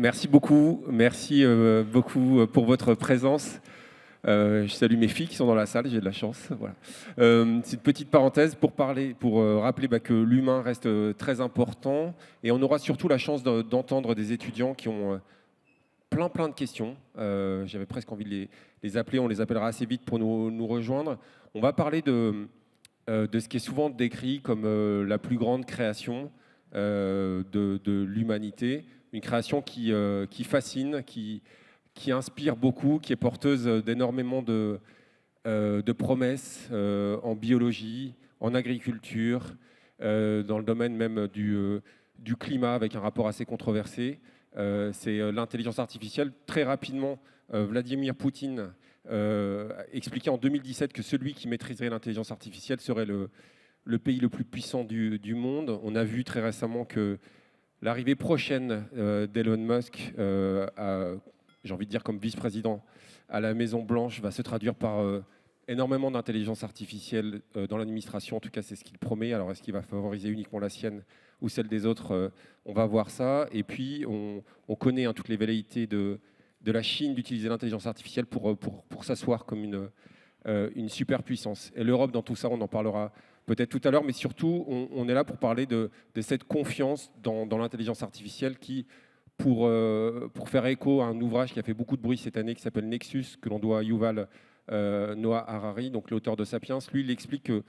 Merci beaucoup pour votre présence. Je salue mes filles qui sont dans la salle, j'ai de la chance. Voilà. C'est une petite parenthèse pour rappeler que l'humain reste très important et on aura surtout la chance d'entendre des étudiants qui ont plein de questions. J'avais presque envie de les appeler, on les appellera assez vite pour nous rejoindre. On va parler de ce qui est souvent décrit comme la plus grande création de l'humanité. Une création qui fascine, qui inspire beaucoup, qui est porteuse d'énormément de promesses en biologie, en agriculture, dans le domaine même du climat, avec un rapport assez controversé. C'est l'intelligence artificielle. Très rapidement, Vladimir Poutine expliquait en 2017 que celui qui maîtriserait l'intelligence artificielle serait le pays le plus puissant du monde. On a vu très récemment que l'arrivée prochaine d'Elon Musk, j'ai envie de dire comme vice-président à la Maison-Blanche, va se traduire par énormément d'intelligence artificielle dans l'administration. En tout cas, c'est ce qu'il promet. Alors, est-ce qu'il va favoriser uniquement la sienne ou celle des autres? On va voir ça. Et puis, on connaît toutes les velléités de la Chine d'utiliser l'intelligence artificielle pour s'asseoir comme une superpuissance. Et l'Europe, dans tout ça, on en parlera peut-être tout à l'heure, mais surtout, on est là pour parler de cette confiance dans l'intelligence artificielle qui, pour faire écho à un ouvrage qui a fait beaucoup de bruit cette année, qui s'appelle Nexus, que l'on doit à Yuval Noah Harari, donc l'auteur de Sapiens. Lui, il explique que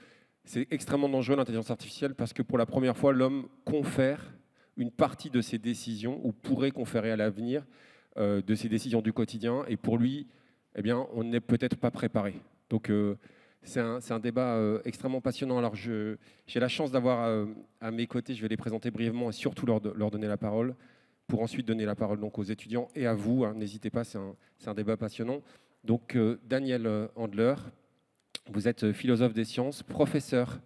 c'est extrêmement dangereux l'intelligence artificielle parce que pour la première fois, l'homme confère une partie de ses décisions, ou pourrait conférer à l'avenir de ses décisions du quotidien. Et pour lui, eh bien, on n'est peut-être pas préparé. Donc, c'est un débat extrêmement passionnant. Alors, j'ai la chance d'avoir à mes côtés, je vais les présenter brièvement et surtout leur donner la parole, pour ensuite donner la parole donc, aux étudiants et à vous. N'hésitez pas, c'est un débat passionnant. Donc, Daniel Handler, vous êtes philosophe des sciences, professeur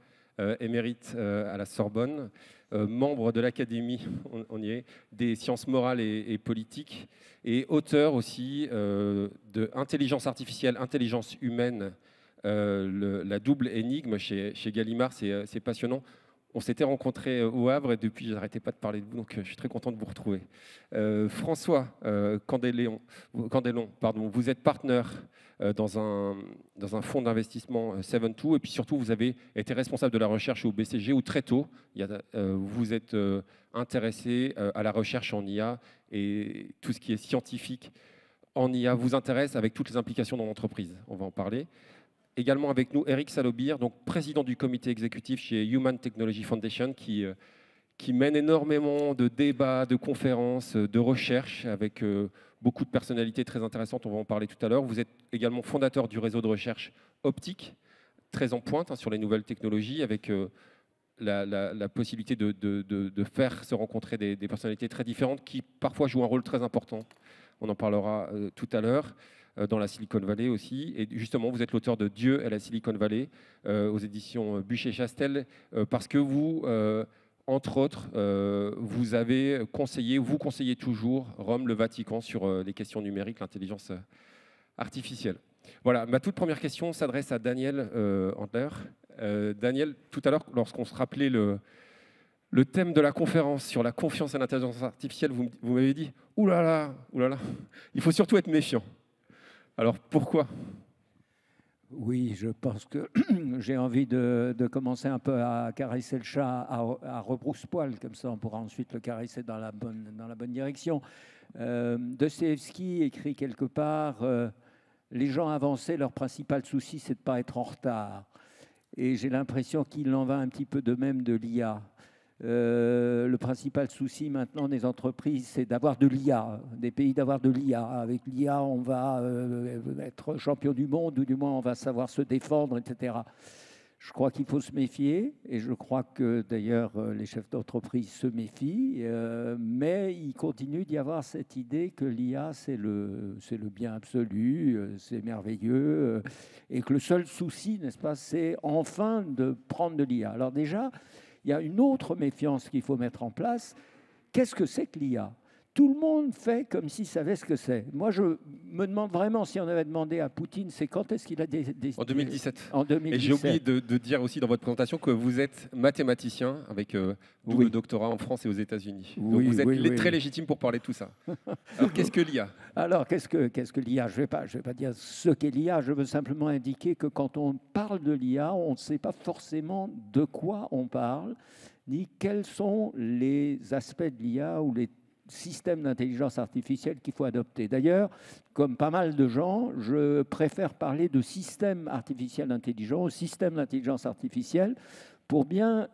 émérite à la Sorbonne, membre de l'Académie, on y est, des sciences morales et politiques, et auteur aussi de Intelligence artificielle, intelligence humaine, la double énigme chez Gallimard. C'est passionnant. On s'était rencontrés au Havre et depuis, je n'arrêtais pas de parler de vous, donc je suis très content de vous retrouver. François Candelon, vous êtes partenaire dans un fonds d'investissement 72, et puis surtout, vous avez été responsable de la recherche au BCG, où très tôt, vous êtes intéressé à la recherche en IA, et tout ce qui est scientifique en IA vous intéresse, avec toutes les implications dans l'entreprise. On va en parler. Également avec nous, Eric Salobir, donc président du comité exécutif chez Human Technology Foundation, qui mène énormément de débats, de conférences, de recherches avec beaucoup de personnalités très intéressantes. On va en parler tout à l'heure. Vous êtes également fondateur du réseau de recherche optique, très en pointe sur les nouvelles technologies, avec la possibilité de faire se rencontrer des personnalités très différentes qui parfois jouent un rôle très important. On en parlera tout à l'heure. Dans la Silicon Valley aussi. Et justement, vous êtes l'auteur de Dieu et la Silicon Valley aux éditions Bucher-Chastel, parce que vous, entre autres, vous conseillez toujours Rome, le Vatican sur les questions numériques, l'intelligence artificielle. Voilà, ma toute première question s'adresse à Daniel Handler. Daniel, tout à l'heure, lorsqu'on se rappelait le Le thème de la conférence sur la confiance et l'intelligence artificielle, vous m'avez dit, oulala, oulala, il faut surtout être méfiant. Alors pourquoi ? Oui, je pense que j'ai envie de commencer un peu à caresser le chat à rebrousse-poil, comme ça on pourra ensuite le caresser dans la bonne direction. Dostoïevski écrit quelque part les gens avancés, leur principal souci, c'est de ne pas être en retard. Et j'ai l'impression qu'il en va un petit peu de même de l'IA. Le principal souci maintenant des entreprises, c'est d'avoir de l'IA, des pays d'avoir de l'IA. Avec l'IA, on va être champion du monde, ou du moins on va savoir se défendre, etc. Je crois qu'il faut se méfier, et je crois que d'ailleurs les chefs d'entreprise se méfient, mais il continue d'y avoir cette idée que l'IA c'est le bien absolu, c'est merveilleux, et que le seul souci, n'est-ce pas, c'est enfin de prendre de l'IA. Alors déjà, il y a une autre méfiance qu'il faut mettre en place. Qu'est-ce que c'est que l'IA ? Tout le monde fait comme s'il savait ce que c'est. Moi, je me demande vraiment, si on avait demandé à Poutine, c'est quand est-ce qu'il a En 2017. En 2017. Et j'ai oublié de dire aussi dans votre présentation que vous êtes mathématicien avec double doctorat en France et aux États-Unis. Donc vous êtes très légitime pour parler de tout ça. Alors qu'est-ce que l'IA ? Alors qu'est-ce que l'IA ? Je vais pas dire ce qu'est l'IA, je veux simplement indiquer que quand on parle de l'IA, on ne sait pas forcément de quoi on parle, ni quels sont les aspects de l'IA ou les système d'intelligence artificielle qu'il faut adopter. D'ailleurs, comme pas mal de gens, je préfère parler de système artificiel intelligent, système d'intelligence artificielle, pour bien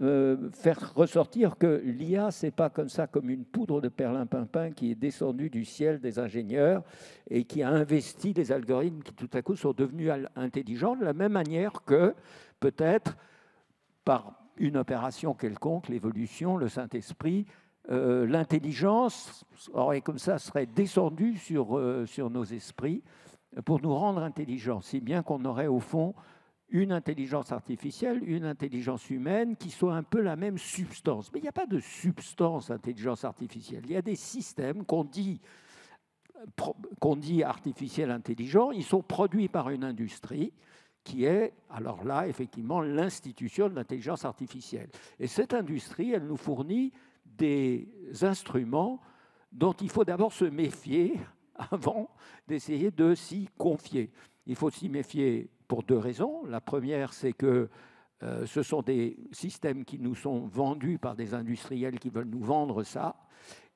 faire ressortir que l'IA, ce n'est pas comme ça, comme une poudre de perlimpinpin qui est descendue du ciel des ingénieurs et qui a investi des algorithmes qui tout à coup sont devenus intelligents, de la même manière que peut-être par une opération quelconque, l'évolution, le Saint-Esprit, l'intelligence comme ça serait descendue sur nos esprits pour nous rendre intelligents, si bien qu'on aurait au fond une intelligence artificielle, une intelligence humaine qui soit un peu la même substance. Mais il n'y a pas de substance intelligence artificielle. Il y a des systèmes qu'on dit artificiels intelligents, ils sont produits par une industrie qui est, alors là, effectivement, l'institution de l'intelligence artificielle. Et cette industrie, elle nous fournit des instruments dont il faut d'abord se méfier avant d'essayer de s'y confier. Il faut s'y méfier pour deux raisons. La première, c'est que ce sont des systèmes qui nous sont vendus par des industriels qui veulent nous vendre ça.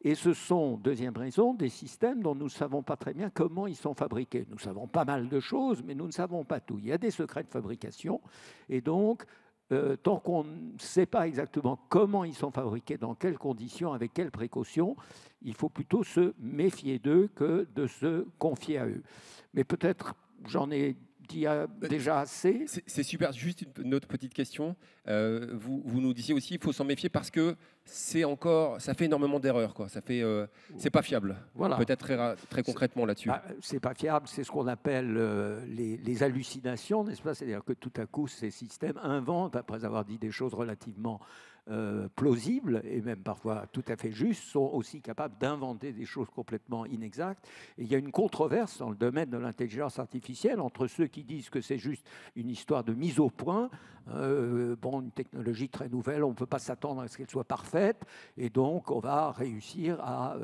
Et ce sont, deuxième raison, des systèmes dont nous ne savons pas très bien comment ils sont fabriqués. Nous savons pas mal de choses, mais nous ne savons pas tout. Il y a des secrets de fabrication. Et donc, tant qu'on ne sait pas exactement comment ils sont fabriqués, dans quelles conditions, avec quelles précautions, il faut plutôt se méfier d'eux que de se confier à eux. Mais peut-être, j'en ai dit déjà assez. C'est super. Juste une autre petite question. Vous nous disiez aussi qu'il faut s'en méfier parce que ça fait énormément d'erreurs. C'est pas fiable. Voilà. Peut-être très concrètement là-dessus. C'est pas fiable. C'est ce qu'on appelle les hallucinations, n'est-ce pas ? C'est-à-dire que tout à coup, ces systèmes inventent, après avoir dit des choses relativement plausibles et même parfois tout à fait justes, sont aussi capables d'inventer des choses complètement inexactes. Et il y a une controverse dans le domaine de l'intelligence artificielle entre ceux qui disent que c'est juste une histoire de mise au point, une technologie très nouvelle, on ne peut pas s'attendre à ce qu'elle soit parfaite, et donc on va réussir à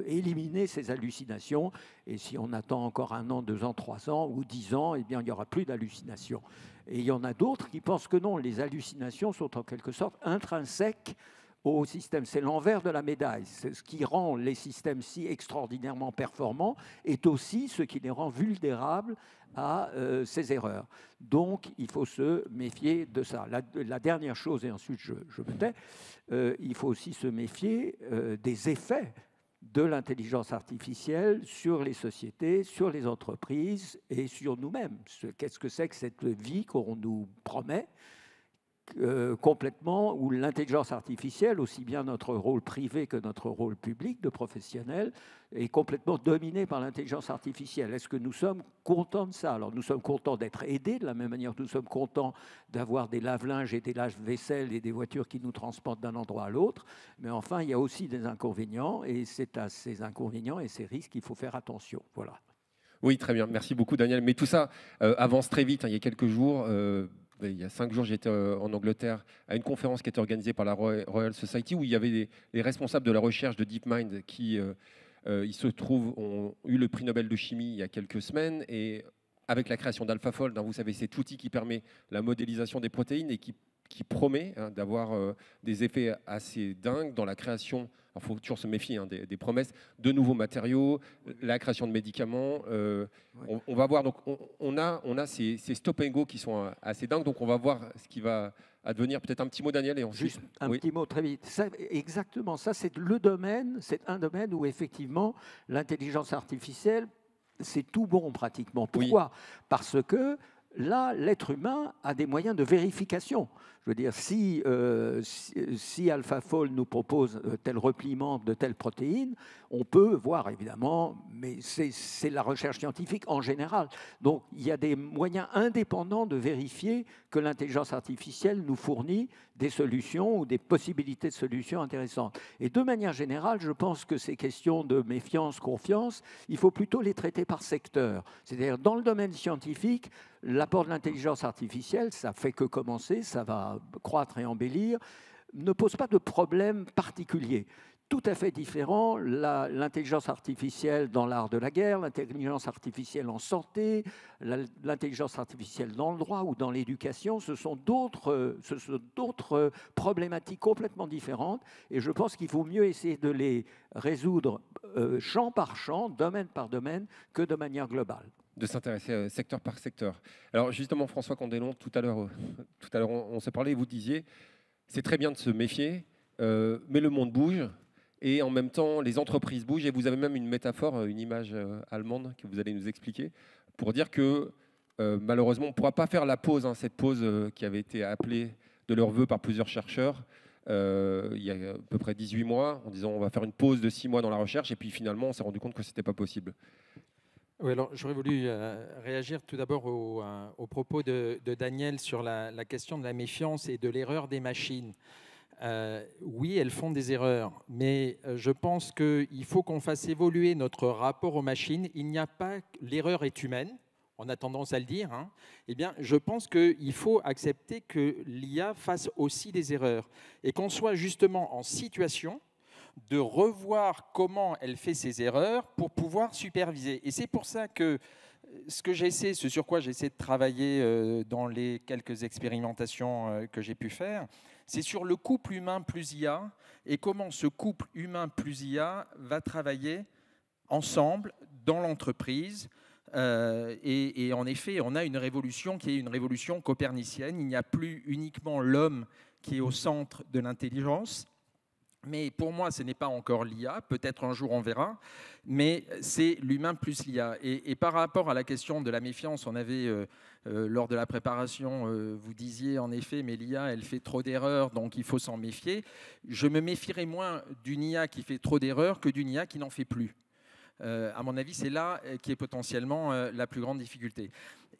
éliminer ces hallucinations, et si on attend encore 1 an, 2 ans, 3 ans ou 10 ans, eh bien il n'y aura plus d'hallucinations. Et il y en a d'autres qui pensent que non, les hallucinations sont en quelque sorte intrinsèques au système. C'est l'envers de la médaille. C'est ce qui rend les systèmes si extraordinairement performants est aussi ce qui les rend vulnérables à ces erreurs. Donc, il faut se méfier de ça. La dernière chose, et ensuite je me tais, il faut aussi se méfier des effets de l'intelligence artificielle sur les sociétés, sur les entreprises et sur nous-mêmes. Qu'est-ce que c'est que cette vie qu'on nous promet complètement, où l'intelligence artificielle, aussi bien notre rôle privé que notre rôle public de professionnel, est complètement dominé par l'intelligence artificielle. Est-ce que nous sommes contents de ça ? Alors nous sommes contents d'être aidés, de la même manière que nous sommes contents d'avoir des lave-linges et des lave-vaisselle et des voitures qui nous transportent d'un endroit à l'autre, mais enfin il y a aussi des inconvénients, et c'est à ces inconvénients et ces risques qu'il faut faire attention. Voilà. Oui, très bien. Merci beaucoup, Daniel. Mais tout ça avance très vite. Il y a quelques jours, il y a 5 jours, j'étais en Angleterre à une conférence qui était organisée par la Royal Society où il y avait les responsables de la recherche de DeepMind qui, il se trouve, ont eu le prix Nobel de chimie il y a quelques semaines et avec la création d'AlphaFold, hein, vous savez, cet outil qui permet la modélisation des protéines et qui promet d'avoir des effets assez dingues dans la création, il faut toujours se méfier des promesses, de nouveaux matériaux, la création de médicaments. On va voir, donc on a ces stop and go qui sont assez dingues, donc on va voir ce qui va advenir. Peut-être un petit mot, Daniel, et ensuite... Juste un petit mot très vite. Ça, exactement, ça c'est le domaine, c'est un domaine où effectivement l'intelligence artificielle, c'est tout bon pratiquement. Pourquoi ? Parce que là, l'être humain a des moyens de vérification. Je veux dire, si AlphaFold nous propose tel repliement de telle protéine, on peut voir évidemment, mais c'est la recherche scientifique en général. Donc il y a des moyens indépendants de vérifier que l'intelligence artificielle nous fournit des solutions ou des possibilités de solutions intéressantes. Et de manière générale, je pense que ces questions de méfiance, confiance, il faut plutôt les traiter par secteur. C'est-à-dire dans le domaine scientifique, l'apport de l'intelligence artificielle, ça fait que commencer, ça va croître et embellir, ne pose pas de problème particulier. Tout à fait différent, l'intelligence artificielle dans l'art de la guerre, l'intelligence artificielle en santé, l'intelligence artificielle dans le droit ou dans l'éducation, ce sont d'autres problématiques complètement différentes et je pense qu'il vaut mieux essayer de les résoudre champ par champ, domaine par domaine, que de manière globale. De s'intéresser secteur par secteur. Alors justement, François Candelon, tout à l'heure on s'est parlé et vous disiez, c'est très bien de se méfier, mais le monde bouge. Et en même temps, les entreprises bougent. Et vous avez même une métaphore, une image allemande que vous allez nous expliquer, pour dire que malheureusement, on ne pourra pas faire la pause, cette pause qui avait été appelée de leur vœu par plusieurs chercheurs il y a à peu près 18 mois, en disant on va faire une pause de 6 mois dans la recherche. Et puis finalement, on s'est rendu compte que ce n'était pas possible. Oui, alors j'aurais voulu réagir tout d'abord au propos de Daniel sur la question de la méfiance et de l'erreur des machines. Oui, elles font des erreurs, mais je pense qu'il faut qu'on fasse évoluer notre rapport aux machines. Il n'y a pas... L'erreur est humaine, on a tendance à le dire. Eh bien, je pense qu'il faut accepter que l'IA fasse aussi des erreurs et qu'on soit justement en situation de revoir comment elle fait ses erreurs pour pouvoir superviser. Et c'est pour ça que ce sur quoi j'essaie de travailler dans les quelques expérimentations que j'ai pu faire, c'est sur le couple humain plus IA et comment ce couple humain plus IA va travailler ensemble dans l'entreprise. Et en effet, on a une révolution qui est une révolution copernicienne. Il n'y a plus uniquement l'homme qui est au centre de l'intelligence. Mais pour moi, ce n'est pas encore l'IA. Peut-être un jour on verra. Mais c'est l'humain plus l'IA. Et par rapport à la question de la méfiance, on avait, lors de la préparation, vous disiez en effet, mais l'IA, elle fait trop d'erreurs, donc il faut s'en méfier. Je me méfierais moins d'une IA qui fait trop d'erreurs que d'une IA qui n'en fait plus. À mon avis, c'est là qui est potentiellement la plus grande difficulté.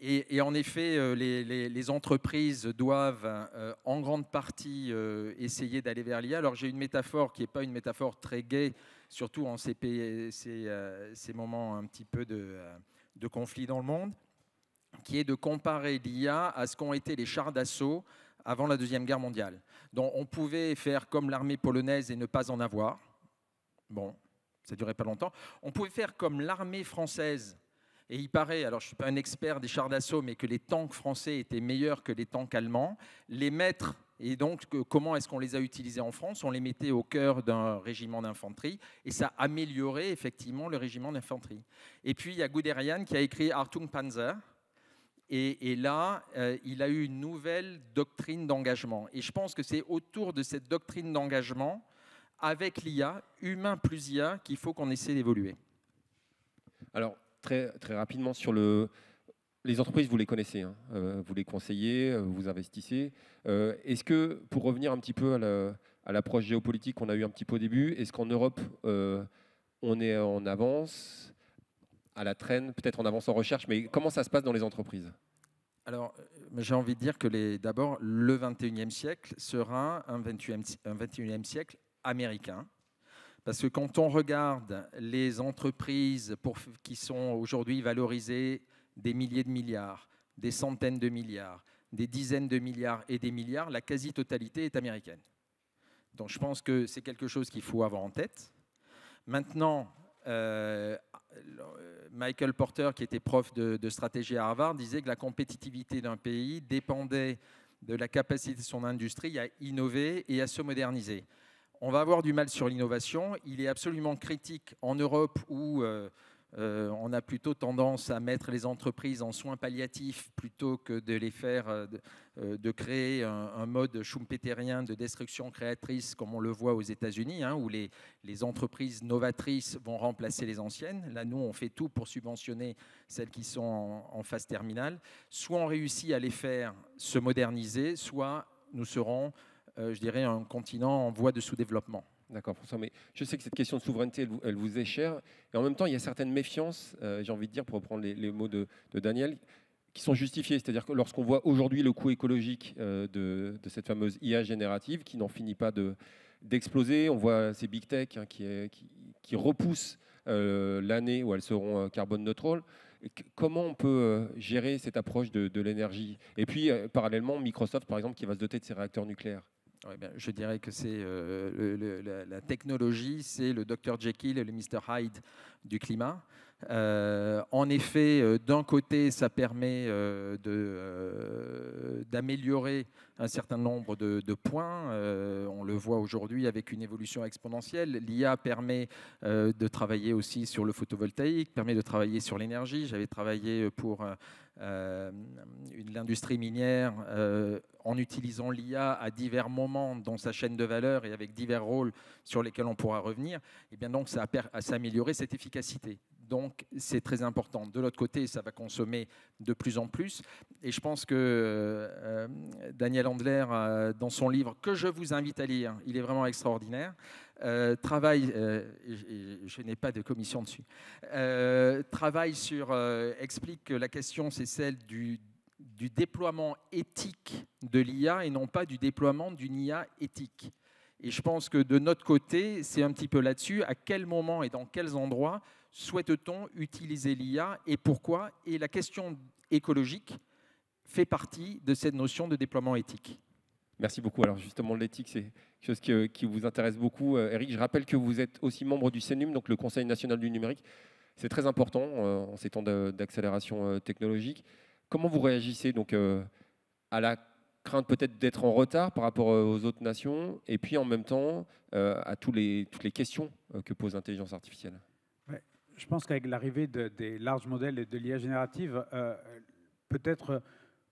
Et en effet, les entreprises doivent en grande partie essayer d'aller vers l'IA. Alors j'ai une métaphore qui n'est pas une métaphore très gaie, surtout en ces moments un petit peu de conflit dans le monde, qui est de comparer l'IA à ce qu'ont été les chars d'assaut avant la Deuxième Guerre mondiale. Donc on pouvait faire comme l'armée polonaise et ne pas en avoir. Bon, ça ne durait pas longtemps. On pouvait faire comme l'armée française. Et il paraît, alors je ne suis pas un expert des chars d'assaut, mais que les tanks français étaient meilleurs que les tanks allemands. Les mettre, et donc comment est-ce qu'on les a utilisés en France? On les mettait au cœur d'un régiment d'infanterie et ça améliorait effectivement le régiment d'infanterie. Et puis il y a Guderian qui a écrit Achtung Panzer. Et là, il a eu une nouvelle doctrine d'engagement. Et je pense que c'est autour de cette doctrine d'engagement, avec l'IA, humain plus IA, qu'il faut qu'on essaie d'évoluer. Alors, très rapidement sur les entreprises, vous les connaissez, vous les conseillez, vous investissez. Est-ce que, pour revenir un petit peu à l'approche géopolitique qu'on a eu un petit peu au début, est-ce qu'en Europe, on est en avance, à la traîne, peut-être en avance en recherche, mais comment ça se passe dans les entreprises? Alors, j'ai envie de dire que d'abord, le 21e siècle sera un 21e siècle américain. Parce que quand on regarde les entreprises qui sont aujourd'hui valorisées des milliers de milliards, des centaines de milliards, des dizaines de milliards et des milliards, la quasi-totalité est américaine. Donc je pense que c'est quelque chose qu'il faut avoir en tête. Maintenant, Michael Porter, qui était prof de stratégie à Harvard, disait que la compétitivité d'un pays dépendait de la capacité de son industrie à innover et à se moderniser. On va avoir du mal sur l'innovation. Il est absolument critique en Europe où on a plutôt tendance à mettre les entreprises en soins palliatifs plutôt que de les faire, de créer un mode schumpeterien de destruction créatrice comme on le voit aux États-Unis, hein, où les entreprises novatrices vont remplacer les anciennes. Là, nous, on fait tout pour subventionner celles qui sont en phase terminale. Soit on réussit à les faire se moderniser, soit nous serons, je dirais, un continent en voie de sous-développement. D'accord, François, mais je sais que cette question de souveraineté, elle vous est chère, et en même temps, il y a certaines méfiances, j'ai envie de dire, pour reprendre les mots de Daniel, qui sont justifiées. C'est-à-dire que lorsqu'on voit aujourd'hui le coût écologique de cette fameuse IA générative, qui n'en finit pas d'exploser, on voit ces big tech hein, qui repoussent l'année où elles seront carbone neutrales. Comment on peut gérer cette approche de l'énergie? Et puis, parallèlement, Microsoft, par exemple, qui va se doter de ses réacteurs nucléaires. Ouais, ben, je dirais que c'est la technologie, c'est le Dr Jekyll et le Mr Hyde du climat. En effet, d'un côté, ça permet d'améliorer un certain nombre de points. On le voit aujourd'hui avec une évolution exponentielle. L'IA permet de travailler aussi sur le photovoltaïque, permet de travailler sur l'énergie. J'avais travaillé pour l'industrie minière en utilisant l'IA à divers moments dans sa chaîne de valeur et avec divers rôles sur lesquels on pourra revenir. Et bien donc, ça a s'améliorer cette efficacité. Donc, c'est très important. De l'autre côté, ça va consommer de plus en plus. Et je pense que Daniel Handler, dans son livre, que je vous invite à lire, il est vraiment extraordinaire, travaille, je n'ai pas de commission dessus, explique que la question, c'est celle du déploiement éthique de l'IA et non pas du déploiement d'une IA éthique. Et je pense que de notre côté, c'est un petit peu là-dessus, à quel moment et dans quels endroits souhaite-t-on utiliser l'IA et pourquoi? Et la question écologique fait partie de cette notion de déploiement éthique. Merci beaucoup. Alors justement, l'éthique, c'est quelque chose qui vous intéresse beaucoup. Eric, je rappelle que vous êtes aussi membre du CNUM, donc le Conseil national du numérique. C'est très important en ces temps d'accélération technologique. Comment vous réagissez donc, à la crainte peut-être d'être en retard par rapport aux autres nations et puis en même temps à toutes les questions que pose l'intelligence artificielle? Je pense qu'avec l'arrivée des larges modèles et de l'IA générative, peut-être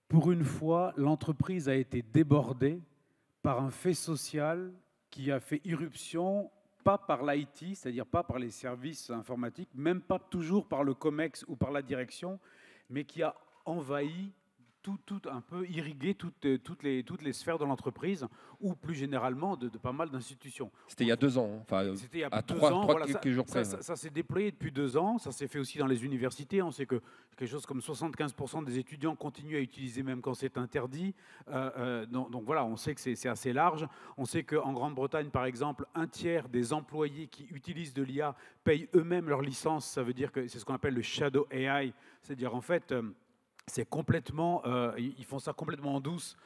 pour une fois, l'entreprise a été débordée par un fait social qui a fait irruption, pas par l'IT, c'est-à-dire pas par les services informatiques, même pas toujours par le COMEX ou par la direction, mais qui a envahi tout un peu irrigué toutes les sphères de l'entreprise ou plus généralement de pas mal d'institutions. C'était il y a 2 ans, enfin, c'était il y a à 3 ans, voilà, quelques jours près. Ça s'est déployé depuis 2 ans, ça s'est fait aussi dans les universités. On sait que quelque chose comme 75% des étudiants continuent à utiliser même quand c'est interdit. Donc voilà, on sait que c'est assez large. On sait qu'en Grande-Bretagne, par exemple, 1/3 des employés qui utilisent de l'IA payent eux-mêmes leur licence. Ça veut dire que c'est ce qu'on appelle le shadow AI, c'est-à-dire en fait... c'est complètement, ils font ça complètement en douce,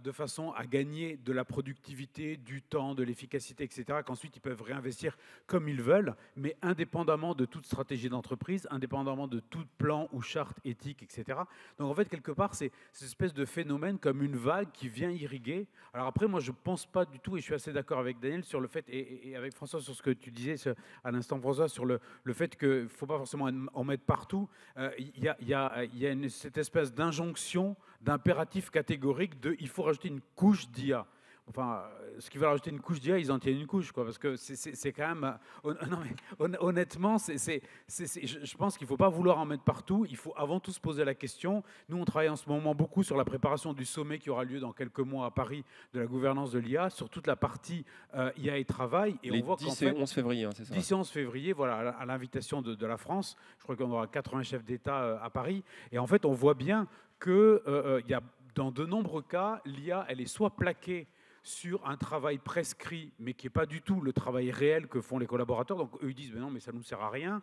de façon à gagner de la productivité, du temps, de l'efficacité, etc., qu'ensuite ils peuvent réinvestir comme ils veulent, mais indépendamment de toute stratégie d'entreprise, indépendamment de tout plan ou charte éthique, etc. Donc en fait, quelque part, c'est cette espèce de phénomène comme une vague qui vient irriguer. Alors après, moi, je ne pense pas du tout, et je suis assez d'accord avec Daniel sur le fait, et avec François sur ce que tu disais à l'instant, François, sur le fait qu'il ne faut pas forcément en mettre partout. Il y a cette espèce d'injonction, d'impératif catégorique de il faut rajouter une couche d'IA. Enfin, ce qui veut rajouter une couche d'IA, ils en tiennent une couche, quoi, parce que c'est quand même... non, mais honnêtement, je pense qu'il ne faut pas vouloir en mettre partout. Il faut avant tout se poser la question. Nous, on travaille en ce moment beaucoup sur la préparation du sommet qui aura lieu dans quelques mois à Paris de la gouvernance de l'IA, sur toute la partie IA et travail. Et les on voit 10 et 11 février, hein, c'est ça? 10 et 11 février, voilà, à l'invitation de la France. Je crois qu'on aura 80 chefs d'État à Paris. Et en fait, on voit bien qu'il y a dans de nombreux cas, l'IA, elle est soit plaquée sur un travail prescrit, mais qui n'est pas du tout le travail réel que font les collaborateurs. Donc eux, ils disent, mais non, mais ça ne nous sert à rien.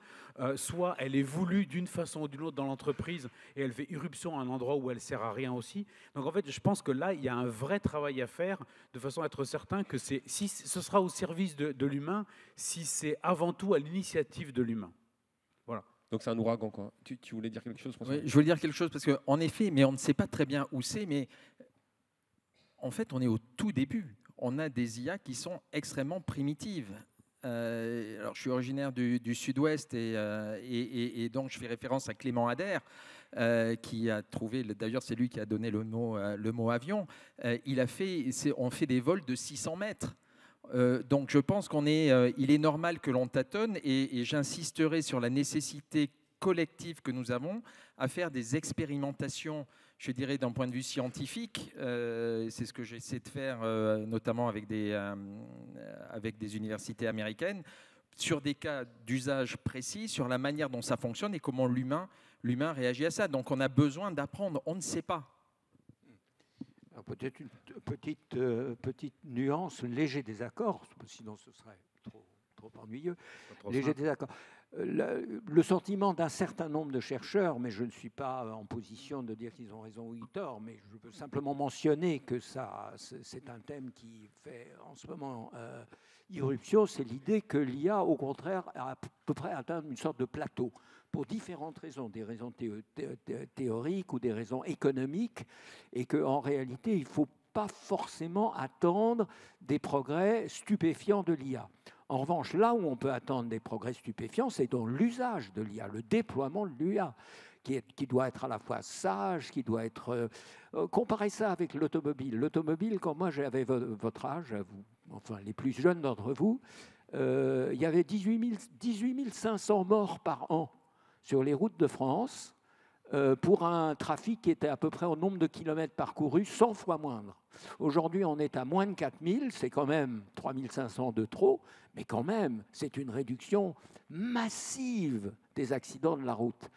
Soit elle est voulue d'une façon ou d'une autre dans l'entreprise et elle fait irruption à un endroit où elle ne sert à rien aussi. Donc en fait, je pense que là, il y a un vrai travail à faire de façon à être certain que si ce sera au service de l'humain, si c'est avant tout à l'initiative de l'humain. Voilà. Donc c'est un ouragan, quoi. Tu voulais dire quelque chose, François ? Oui, je voulais dire quelque chose parce qu'en effet, mais on ne sait pas très bien où c'est, mais en fait, on est au tout début. On a des IA qui sont extrêmement primitives. Alors, je suis originaire du Sud-Ouest et donc je fais référence à Clément Ader, qui a trouvé, d'ailleurs c'est lui qui a donné le mot avion. On fait des vols de 600 mètres. Donc je pense il est normal que l'on tâtonne et j'insisterai sur la nécessité collective que nous avons à faire des expérimentations, je dirais d'un point de vue scientifique. C'est ce que j'essaie de faire notamment avec des universités américaines, sur des cas d'usage précis, sur la manière dont ça fonctionne et comment l'humain réagit à ça. Donc on a besoin d'apprendre, on ne sait pas. Peut-être une petite nuance, léger désaccord, sinon ce serait trop ennuyeux. Léger désaccord. Le sentiment d'un certain nombre de chercheurs, mais je ne suis pas en position de dire qu'ils ont raison ou tort, mais je peux simplement mentionner que c'est un thème qui fait en ce moment irruption, c'est l'idée que l'IA, au contraire, a à peu près atteint une sorte de plateau, pour différentes raisons, des raisons théoriques ou des raisons économiques, et qu'en réalité, il ne faut pas forcément attendre des progrès stupéfiants de l'IA. En revanche, là où on peut attendre des progrès stupéfiants, c'est dans l'usage de l'IA, le déploiement de l'IA, qui doit être à la fois sage, qui doit être... comparez ça avec l'automobile. L'automobile, quand moi j'avais votre âge, enfin les plus jeunes d'entre vous, il y avait 18 500 morts par an sur les routes de France, pour un trafic qui était à peu près au nombre de kilomètres parcourus 100 fois moindre. Aujourd'hui, on est à moins de 4000, c'est quand même 3500 de trop, mais quand même, c'est une réduction massive des accidents de la route.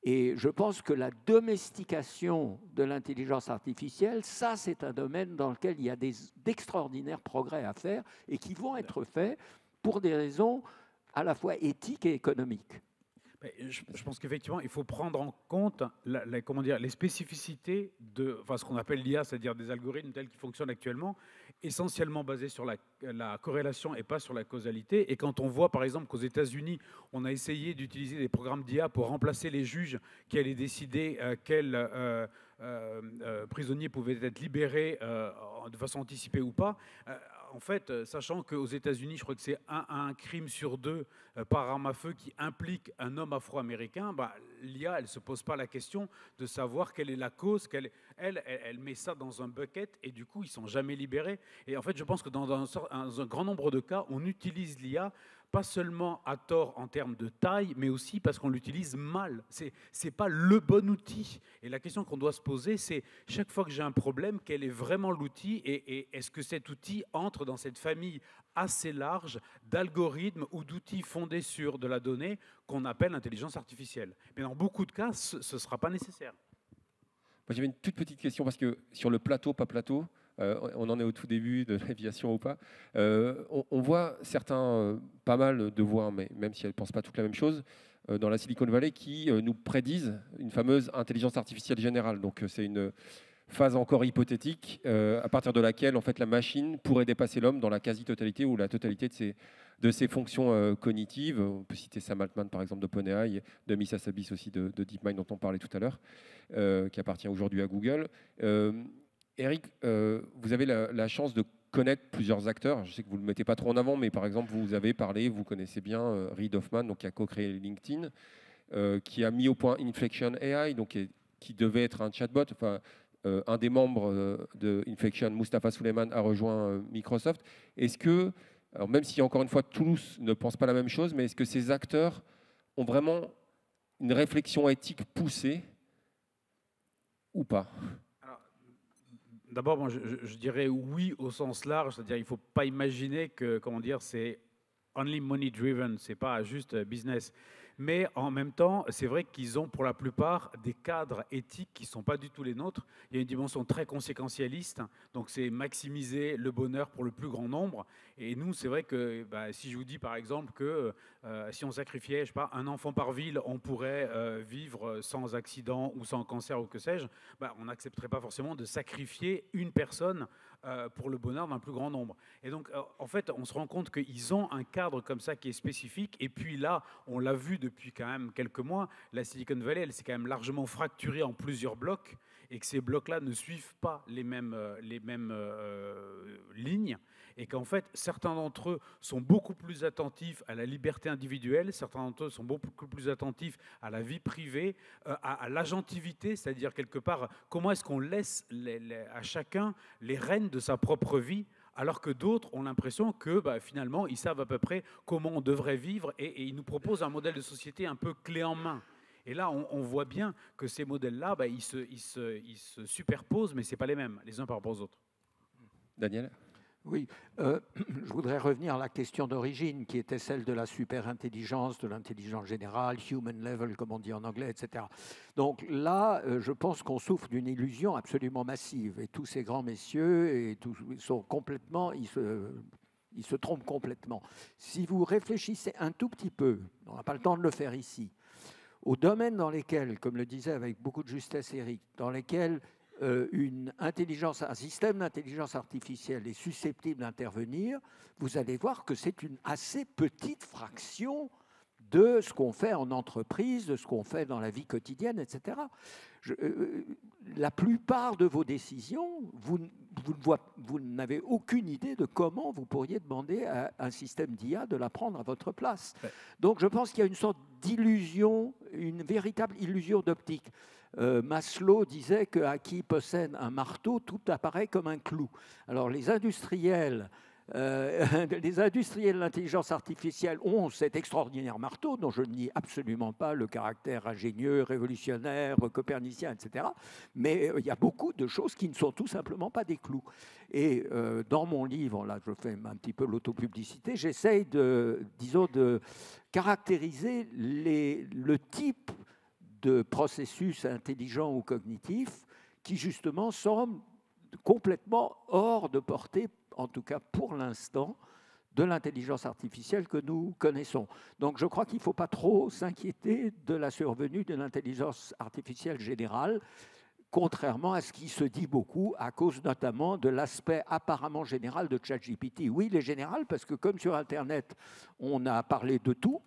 Et je pense que la domestication de l'intelligence artificielle, ça, c'est un domaine dans lequel il y a d'extraordinaires progrès à faire et qui vont être faits pour des raisons à la fois éthiques et économiques. Je pense qu'effectivement, il faut prendre en compte les spécificités de ce qu'on appelle l'IA, c'est-à-dire des algorithmes tels qu'ils fonctionnent actuellement, essentiellement basés sur la corrélation et pas sur la causalité. Et quand on voit, par exemple, qu'aux États-Unis, on a essayé d'utiliser des programmes d'IA pour remplacer les juges qui allaient décider quels prisonniers pouvaient être libérés de façon anticipée ou pas, en fait, sachant qu'aux États-Unis, je crois que c'est un crime sur 2 par arme à feu qui implique un homme afro-américain, l'IA, elle ne se pose pas la question de savoir quelle est la cause. Elle met ça dans un bucket et du coup, ils ne sont jamais libérés. Et en fait, je pense que dans un grand nombre de cas, on utilise l'IA pas seulement à tort en termes de taille, mais aussi parce qu'on l'utilise mal. C'est pas le bon outil. Et la question qu'on doit se poser, c'est chaque fois que j'ai un problème, quel est vraiment l'outil et est-ce que cet outil entre dans cette famille assez large d'algorithmes ou d'outils fondés sur de la donnée qu'on appelle l'intelligence artificielle. Mais dans beaucoup de cas, ce ne sera pas nécessaire. J'avais une toute petite question parce que sur le plateau, pas plateau, on en est au tout début de l'aviation ou pas. On voit certains, pas mal de voix, mais même si elles ne pensent pas toutes la même chose, dans la Silicon Valley, qui nous prédisent une fameuse intelligence artificielle générale. Donc c'est une phase encore hypothétique, à partir de laquelle en fait, la machine pourrait dépasser l'homme dans la quasi-totalité ou la totalité de ses fonctions cognitives. On peut citer Sam Altman, par exemple, d'OpenAI, de Misa Sabis aussi de DeepMind, dont on parlait tout à l'heure, qui appartient aujourd'hui à Google. Eric, vous avez la chance de connaître plusieurs acteurs. Je sais que vous ne le mettez pas trop en avant, mais par exemple, vous avez parlé, vous connaissez bien Reid Hoffman, donc, qui a co-créé LinkedIn, qui a mis au point Inflection AI, donc, qui devait être un chatbot. Enfin, un des membres de Inflection, Mustafa Suleyman, a rejoint Microsoft. Est-ce que, alors même si encore une fois tous ne pensent pas la même chose, mais est-ce que ces acteurs ont vraiment une réflexion éthique poussée ou pas ? D'abord, moi, je dirais oui au sens large, c'est-à-dire il ne faut pas imaginer que, c'est only money driven, c'est pas juste business. mais en même temps, c'est vrai qu'ils ont pour la plupart des cadres éthiques qui ne sont pas du tout les nôtres. Il y a une dimension très conséquentialiste, donc c'est maximiser le bonheur pour le plus grand nombre. Et nous, c'est vrai que si je vous dis par exemple que si on sacrifiait, je sais pas, un enfant par ville, on pourrait vivre sans accident ou sans cancer ou que sais-je, on n'accepterait pas forcément de sacrifier une personne pour le bonheur d'un plus grand nombre. Et donc, en fait, on se rend compte qu'ils ont un cadre comme ça qui est spécifique. Et puis là, on l'a vu depuis quand même quelques mois, la Silicon Valley, elle s'est quand même largement fracturée en plusieurs blocs et que ces blocs-là ne suivent pas les mêmes lignes. Et qu'en fait, certains d'entre eux sont beaucoup plus attentifs à la liberté individuelle, certains d'entre eux sont beaucoup plus attentifs à la vie privée, à l'agentivité, c'est-à-dire quelque part, comment est-ce qu'on laisse à chacun les rênes de sa propre vie, alors que d'autres ont l'impression que finalement, ils savent à peu près comment on devrait vivre et ils nous proposent un modèle de société un peu clé en main. Et là, on voit bien que ces modèles-là, ils se superposent, mais ce n'est pas les mêmes, les uns par rapport aux autres. Daniel ? Oui, je voudrais revenir à la question d'origine, qui était celle de la superintelligence, de l'intelligence générale, human level, comme on dit en anglais, etc. Donc là, je pense qu'on souffre d'une illusion absolument massive. Et tous ces grands messieurs, ils se trompent complètement. Si vous réfléchissez un tout petit peu, on n'a pas le temps de le faire ici, aux domaines dans lesquels, comme le disait avec beaucoup de justesse Eric, dans lesquels un système d'intelligence artificielle est susceptible d'intervenir, vous allez voir que c'est une assez petite fraction de ce qu'on fait en entreprise, de ce qu'on fait dans la vie quotidienne, etc. La plupart de vos décisions, vous n'avez aucune idée de comment vous pourriez demander à un système d'IA de la prendre à votre place. Donc je pense qu'il y a une sorte d'illusion, une véritable illusion d'optique. Maslow disait qu'à qui possède un marteau, tout apparaît comme un clou. Alors les industriels de l'intelligence artificielle ont cet extraordinaire marteau, dont je ne nie absolument pas le caractère ingénieux, révolutionnaire, copernicien, etc. Mais il y a beaucoup de choses qui ne sont tout simplement pas des clous. Et dans mon livre, là je fais un petit peu l'autopublicité, j'essaye de caractériser le type de processus intelligents ou cognitifs qui justement semblent complètement hors de portée, en tout cas pour l'instant, de l'intelligence artificielle que nous connaissons. Donc je crois qu'il ne faut pas trop s'inquiéter de la survenue de l'intelligence artificielle générale, contrairement à ce qui se dit beaucoup, à cause notamment de l'aspect apparemment général de ChatGPT. Oui, il est général parce que comme sur Internet, on a parlé de tout,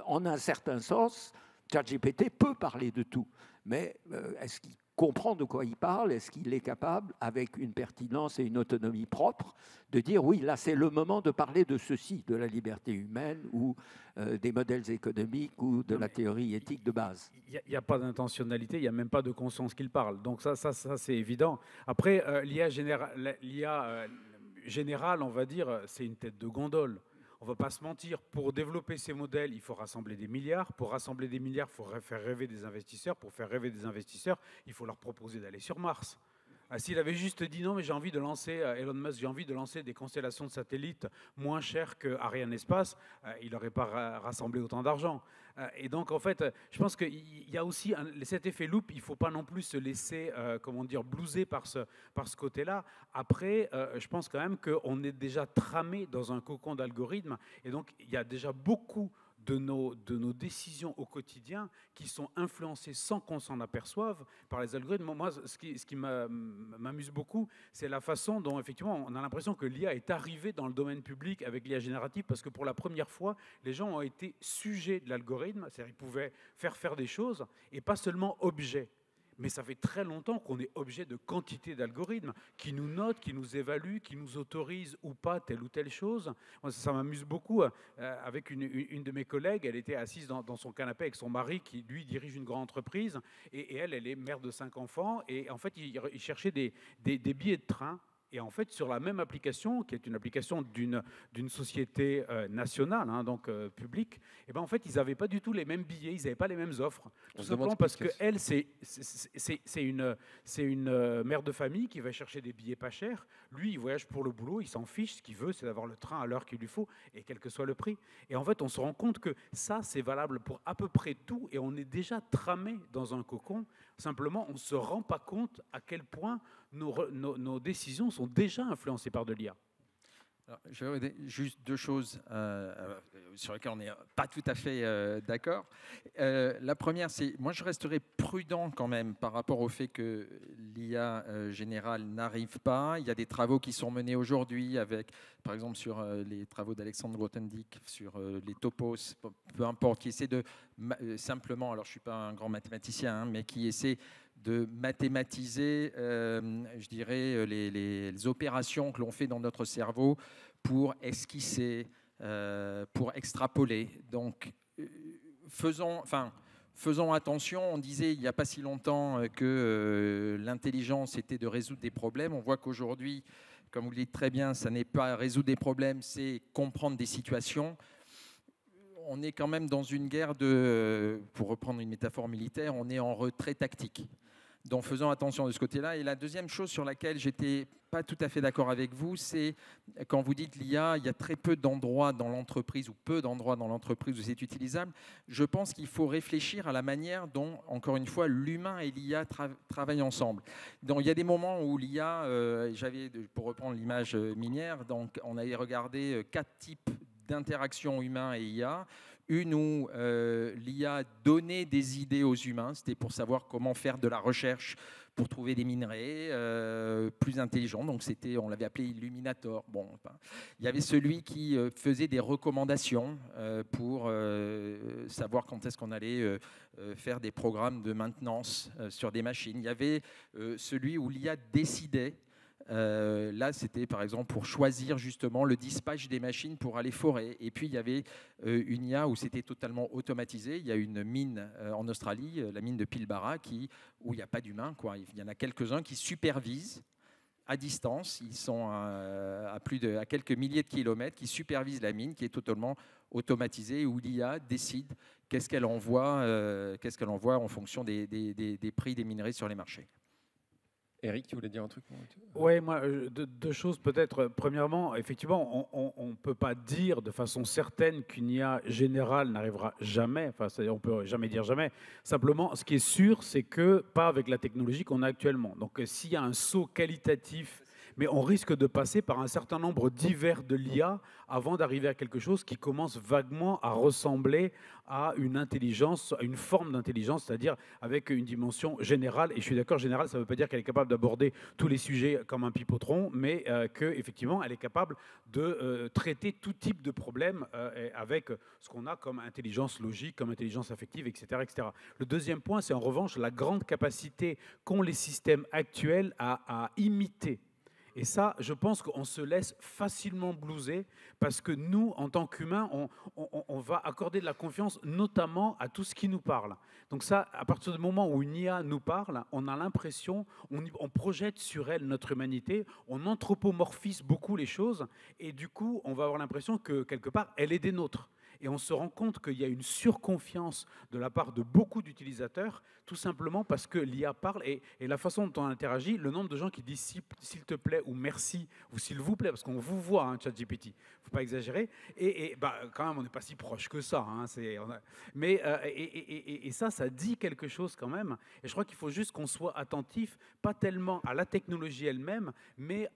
en un certain sens, ChatGPT peut parler de tout, mais est-ce qu'il comprend de quoi il parle? Est-ce qu'il est capable, avec une pertinence et une autonomie propre, de dire oui, là c'est le moment de parler de ceci, de la liberté humaine ou des modèles économiques ou de la théorie éthique de base? Il n'y a pas d'intentionnalité, il n'y a même pas de conscience qu'il parle. Donc ça c'est évident. Après, l'IA générale, on va dire, c'est une tête de gondole. On ne va pas se mentir, pour développer ces modèles, il faut rassembler des milliards. Pour rassembler des milliards, il faut faire rêver des investisseurs. Pour faire rêver des investisseurs, il faut leur proposer d'aller sur Mars. S'il avait juste dit non, mais j'ai envie de lancer, Elon Musk, j'ai envie de lancer des constellations de satellites moins chères que Ariane Espace, il n'aurait pas rassemblé autant d'argent. Et donc, en fait, je pense qu'il y a aussi cet effet loupe, il ne faut pas non plus se laisser, blouser par ce côté-là. Après, je pense quand même qu'on est déjà tramé dans un cocon d'algorithmes, et donc il y a déjà beaucoup de nos décisions au quotidien qui sont influencées sans qu'on s'en aperçoive par les algorithmes. Moi, ce qui m'amuse beaucoup, c'est la façon dont, effectivement, on a l'impression que l'IA est arrivée dans le domaine public avec l'IA générative, parce que pour la première fois, les gens ont été sujets de l'algorithme, c'est-à-dire qu'ils pouvaient faire des choses et pas seulement objets. Mais ça fait très longtemps qu'on est objet de quantité d'algorithmes qui nous notent, qui nous évaluent, qui nous autorisent ou pas telle ou telle chose. Moi, ça m'amuse beaucoup. Avec une de mes collègues, elle était assise dans son canapé avec son mari qui, lui, dirige une grande entreprise. Et elle est mère de 5 enfants. Et en fait, il cherchait des billets de train Et en fait, sur la même application, qui est une application d'une société nationale, hein, donc publique, et ben en fait, ils n'avaient pas du tout les mêmes billets, ils n'avaient pas les mêmes offres. Tout simplement parce qu'elle, c'est une mère de famille qui va chercher des billets pas chers. Lui, il voyage pour le boulot, il s'en fiche, ce qu'il veut, c'est d'avoir le train à l'heure qu'il lui faut, et quel que soit le prix. Et en fait, on se rend compte que ça, c'est valable pour à peu près tout, et on est déjà tramé dans un cocon. Simplement, on ne se rend pas compte à quel point nos décisions sont déjà influencées par de l'IA. Alors, je vais dire juste deux choses sur lesquelles on n'est pas tout à fait d'accord. La première, c'est moi je resterai prudent quand même par rapport au fait que l'IA générale n'arrive pas. Il y a des travaux qui sont menés aujourd'hui avec, par exemple, sur les travaux d'Alexandre Grothendieck, sur les topos, peu importe, qui essaient de simplement, alors je ne suis pas un grand mathématicien, hein, mais qui essaient de mathématiser, je dirais, les opérations que l'on fait dans notre cerveau pour esquisser, pour extrapoler. Donc, faisons attention. On disait il n'y a pas si longtemps que l'intelligence était de résoudre des problèmes. On voit qu'aujourd'hui, comme vous le dites très bien, ça n'est pas résoudre des problèmes, c'est comprendre des situations. On est quand même dans une guerre pour reprendre une métaphore militaire, on est en retrait tactique. Donc faisons attention de ce côté-là. Et la deuxième chose sur laquelle j'étais pas tout à fait d'accord avec vous, c'est quand vous dites l'IA, il y a très peu d'endroits dans l'entreprise ou peu d'endroits dans l'entreprise où c'est utilisable. Je pense qu'il faut réfléchir à la manière dont, encore une fois, l'humain et l'IA travaillent ensemble. Donc il y a des moments où l'IA, pour reprendre l'image minière, donc on avait regardé 4 types d'interactions humains et IA. Une où l'IA donnait des idées aux humains, c'était pour savoir comment faire de la recherche pour trouver des minerais plus intelligents. Donc on l'avait appelé Illuminator. Bon, enfin, il y avait celui qui faisait des recommandations pour savoir quand est-ce qu'on allait faire des programmes de maintenance sur des machines. Il y avait celui où l'IA décidait. Là, c'était par exemple pour choisir justement le dispatch des machines pour aller forer. Et puis, il y avait une IA où c'était totalement automatisé. Il y a une mine en Australie, la mine de Pilbara, où il n'y a pas d'humain, quoi. Il y en a quelques-uns qui supervisent à distance. Ils sont à quelques milliers de kilomètres, qui supervisent la mine, qui est totalement automatisée, où l'IA décide qu'est-ce qu'elle envoie en fonction des prix des minerais sur les marchés. Eric, tu voulais dire un truc? Oui, moi, deux choses peut-être. Premièrement, effectivement, on ne peut pas dire de façon certaine qu'une IA générale n'arrivera jamais. Enfin, on ne peut jamais dire jamais. Simplement, ce qui est sûr, c'est que pas avec la technologie qu'on a actuellement. Donc, s'il y a un saut qualitatif, mais on risque de passer par un certain nombre divers de l'IA avant d'arriver à quelque chose qui commence vaguement à ressembler à une intelligence, à une forme d'intelligence, c'est-à-dire avec une dimension générale. Et je suis d'accord, générale, ça ne veut pas dire qu'elle est capable d'aborder tous les sujets comme un pipotron, mais qu'effectivement, elle est capable de traiter tout type de problème avec ce qu'on a comme intelligence logique, comme intelligence affective, etc., etc. Le deuxième point, c'est en revanche la grande capacité qu'ont les systèmes actuels à imiter. Et ça, je pense qu'on se laisse facilement blouser parce que nous, en tant qu'humains, on va accorder de la confiance notamment à tout ce qui nous parle. Donc ça, à partir du moment où une IA nous parle, on a l'impression, on projette sur elle notre humanité, on anthropomorphise beaucoup les choses et du coup, on va avoir l'impression que quelque part, elle est des nôtres. Et on se rend compte qu'il y a une surconfiance de la part de beaucoup d'utilisateurs, tout simplement parce que l'IA parle et la façon dont on interagit, le nombre de gens qui disent s'il te plaît ou merci ou s'il vous plaît, parce qu'on vous voit, hein, ChatGPT, il ne faut pas exagérer, et quand même on n'est pas si proche que ça, hein, mais ça dit quelque chose quand même, et je crois qu'il faut juste qu'on soit attentif, pas tellement à la technologie elle-même, mais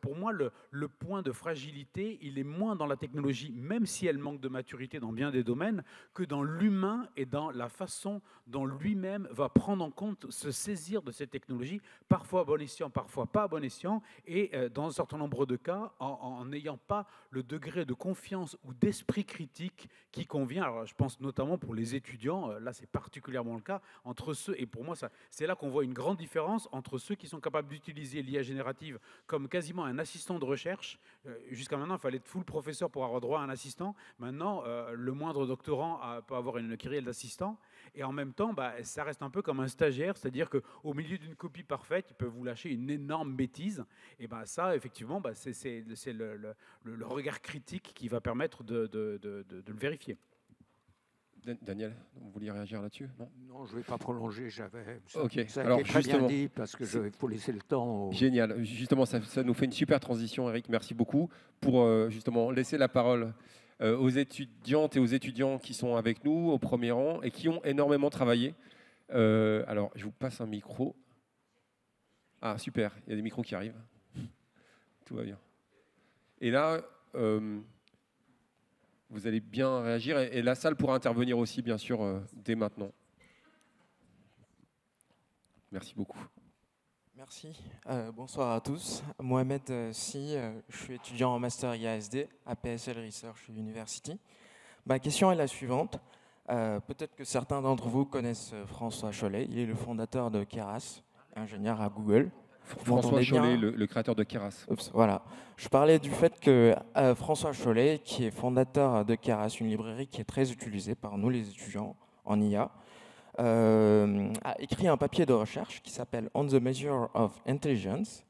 pour moi le point de fragilité, il est moins dans la technologie, même si elle manque de maturité dans bien des domaines, que dans l'humain et dans la façon dont lui-même va prendre en compte, se saisir de ces technologies, parfois à bon escient, parfois pas à bon escient, et dans un certain nombre de cas, en n'ayant pas le degré de confiance ou d'esprit critique qui convient. Alors, je pense notamment pour les étudiants, là c'est particulièrement le cas, entre ceux, et pour moi c'est là qu'on voit une grande différence entre ceux qui sont capables d'utiliser l'IA générative comme quasiment un assistant de recherche. Jusqu'à maintenant, il fallait être full professeur pour avoir droit à un assistant. Maintenant, maintenant, le moindre doctorant peut avoir une kyrielle d'assistant. Et en même temps, ça reste un peu comme un stagiaire, c'est-à-dire qu'au milieu d'une copie parfaite, ils peuvent vous lâcher une énorme bêtise. Et ça, effectivement, c'est le regard critique qui va permettre de le vérifier. Daniel, vous vouliez réagir là-dessus? Non, je ne vais pas prolonger. Ça Alors, a été très bien dit, parce que il faut laisser le temps. Génial. Justement, ça nous fait une super transition, Eric. Merci beaucoup pour justement laisser la parole aux étudiantes et aux étudiants qui sont avec nous au premier rang et qui ont énormément travaillé. Alors, je vous passe un micro. Ah, super, il y a des micros qui arrivent. Tout va bien. Et là, vous allez bien réagir et la salle pourra intervenir aussi, bien sûr, dès maintenant. Merci beaucoup. Merci. Bonsoir à tous. Mohamed Si, je suis étudiant en Master IASD à PSL Research University. Ma question est la suivante. Peut-être que certains d'entre vous connaissent François Chollet. Il est le fondateur de Keras, ingénieur à Google. François Chollet, le créateur de Keras. Oups, voilà. Je parlais du fait que François Chollet, qui est fondateur de Keras, une librairie qui est très utilisée par nous les étudiants en IA, a écrit un papier de recherche qui s'appelle « On the Measure of Intelligence ».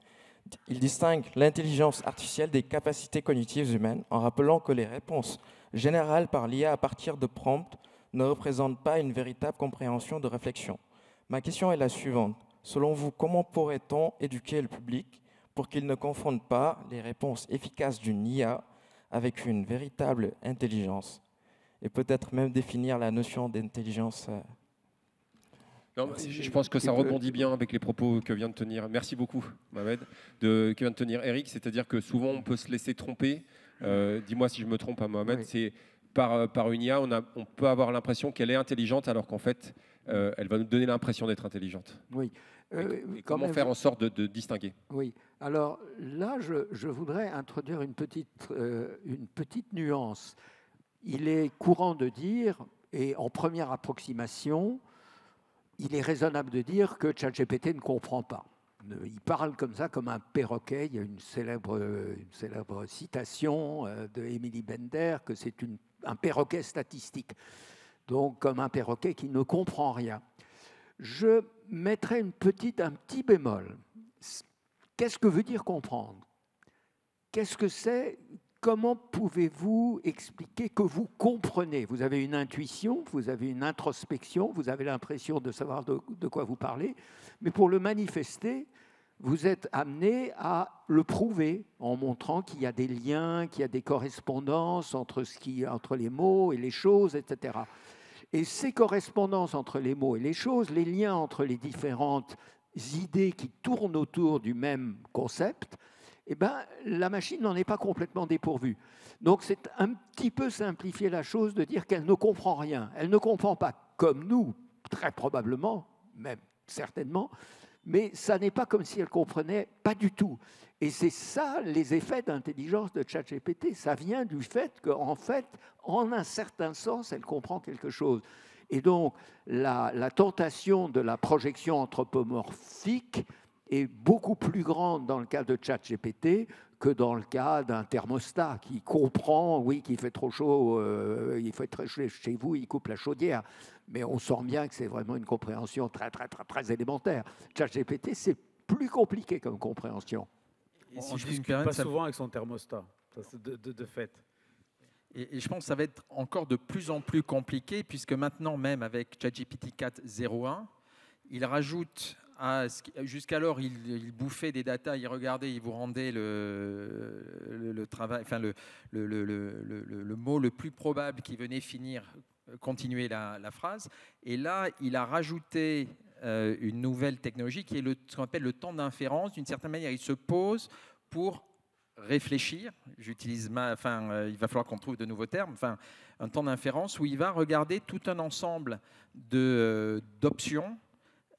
Il distingue l'intelligence artificielle des capacités cognitives humaines en rappelant que les réponses générales par l'IA à partir de prompts ne représentent pas une véritable compréhension de réflexion. Ma question est la suivante. Selon vous, comment pourrait-on éduquer le public pour qu'il ne confonde pas les réponses efficaces d'une IA avec une véritable intelligence? Et peut-être même définir la notion d'intelligence. Non, je pense que ça rebondit bien avec les propos que vient de tenir. Merci beaucoup, Mohamed, que vient de tenir Eric. C'est-à-dire que souvent, on peut se laisser tromper. Dis-moi si je me trompe, Mohamed. Oui. C'est par une IA, on peut avoir l'impression qu'elle est intelligente, alors qu'en fait, elle va nous donner l'impression d'être intelligente. Oui. Et comment faire en sorte de distinguer? Oui. Alors là, je voudrais introduire une petite nuance. Il est courant de dire, et en première approximation, il est raisonnable de dire que ChatGPT ne comprend pas. Il parle comme ça, comme un perroquet. Il y a une célèbre citation de Emily Bender, que c'est un perroquet statistique. Donc, comme un perroquet qui ne comprend rien. Je mettrai un petit bémol. Qu'est-ce que veut dire comprendre? Qu'est-ce que c'est? Comment pouvez-vous expliquer que vous comprenez? Vous avez une intuition, vous avez une introspection, vous avez l'impression de savoir de quoi vous parlez, mais pour le manifester, vous êtes amené à le prouver en montrant qu'il y a des liens, qu'il y a des correspondances entre les mots et les choses, etc. Et ces correspondances entre les mots et les choses, les liens entre les différentes idées qui tournent autour du même concept, eh ben, la machine n'en est pas complètement dépourvue. Donc c'est un petit peu simplifier la chose de dire qu'elle ne comprend rien. Elle ne comprend pas comme nous, très probablement, même certainement, mais ça n'est pas comme si elle comprenait pas du tout. Et c'est ça les effets d'intelligence de ChatGPT. Ça vient du fait qu'en fait, en un certain sens, elle comprend quelque chose. Et donc la tentation de la projection anthropomorphique est beaucoup plus grande dans le cas de ChatGPT que dans le cas d'un thermostat qui comprend, oui, qu'il fait trop chaud, il fait très chaud chez vous, il coupe la chaudière. Mais on sent bien que c'est vraiment une compréhension très, très, très, très élémentaire. ChatGPT, c'est plus compliqué comme compréhension. Et si on ne discute pas souvent avec son thermostat, de fait. Et je pense que ça va être encore de plus en plus compliqué, puisque maintenant, même avec ChatGPT 4.0.1, il rajoute... Jusqu'alors, il bouffait des datas, il regardait, il vous rendait le travail, enfin le mot le plus probable qui venait continuer la phrase. Et là, il a rajouté une nouvelle technologie qui est ce qu'on appelle le temps d'inférence. D'une certaine manière, il se pose pour réfléchir. Il va falloir qu'on trouve de nouveaux termes. Enfin, un temps d'inférence où il va regarder tout un ensemble d'options.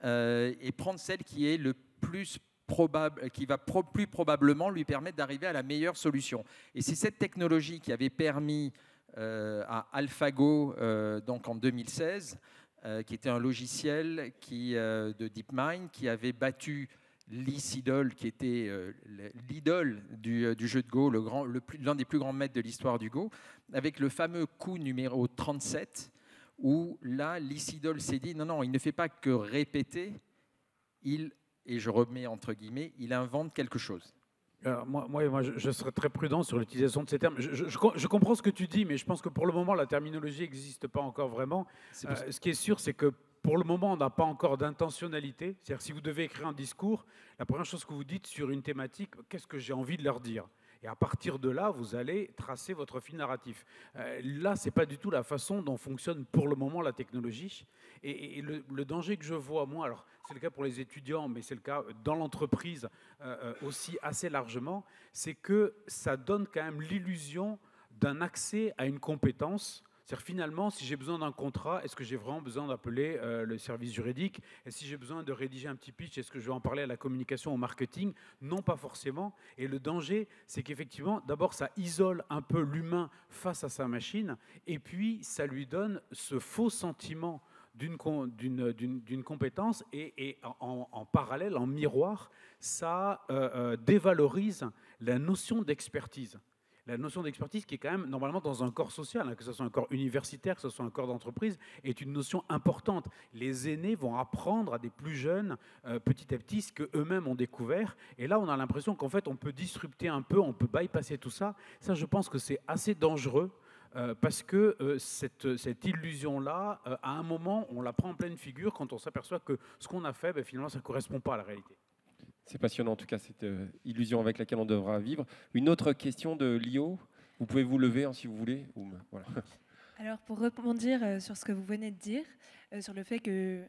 Et prendre celle qui est le plus probable, qui va plus probablement lui permettre d'arriver à la meilleure solution. Et c'est cette technologie qui avait permis à AlphaGo, donc en 2016, qui était un logiciel de DeepMind, qui avait battu Lee Sedol, qui était l'idole du jeu de Go, l'un des plus grands maîtres de l'histoire du Go, avec le fameux coup numéro 37, où là, Lee Sedol s'est dit, non, il ne fait pas que répéter, et je remets entre guillemets, il invente quelque chose. Alors, moi, je serais très prudent sur l'utilisation de ces termes. Je comprends ce que tu dis, mais je pense que pour le moment, la terminologie n'existe pas encore vraiment. Ce qui est sûr, c'est que pour le moment, on n'a pas encore d'intentionnalité. C'est-à-dire, si vous devez écrire un discours, la première chose que vous dites sur une thématique, qu'est-ce que j'ai envie de leur dire ? Et à partir de là, vous allez tracer votre fil narratif. Là, ce n'est pas du tout la façon dont fonctionne pour le moment la technologie. Et le danger que je vois, moi, alors c'est le cas pour les étudiants, mais c'est le cas dans l'entreprise aussi assez largement, c'est que ça donne quand même l'illusion d'un accès à une compétence. C'est-à-dire finalement, si j'ai besoin d'un contrat, est-ce que j'ai vraiment besoin d'appeler le service juridique ? Et si j'ai besoin de rédiger un petit pitch, est-ce que je vais en parler à la communication, au marketing ? Non, pas forcément. Et le danger, c'est qu'effectivement, d'abord, ça isole un peu l'humain face à sa machine, et puis ça lui donne ce faux sentiment d'une compétence, et en parallèle, en miroir, ça dévalorise la notion d'expertise. La notion d'expertise qui est quand même normalement dans un corps social, hein, que ce soit un corps universitaire, que ce soit un corps d'entreprise, est une notion importante. Les aînés vont apprendre à des plus jeunes petit à petit ce qu'eux-mêmes ont découvert. Et là, on a l'impression qu'en fait, on peut disrupter un peu, on peut bypasser tout ça. Ça, je pense que c'est assez dangereux. Parce que cette illusion-là, à un moment, on la prend en pleine figure quand on s'aperçoit que ce qu'on a fait, finalement, ça ne correspond pas à la réalité. C'est passionnant, en tout cas, cette illusion avec laquelle on devra vivre. Une autre question de Lio. Vous pouvez vous lever si vous voulez. Voilà. Alors, pour rebondir sur ce que vous venez de dire, sur le fait que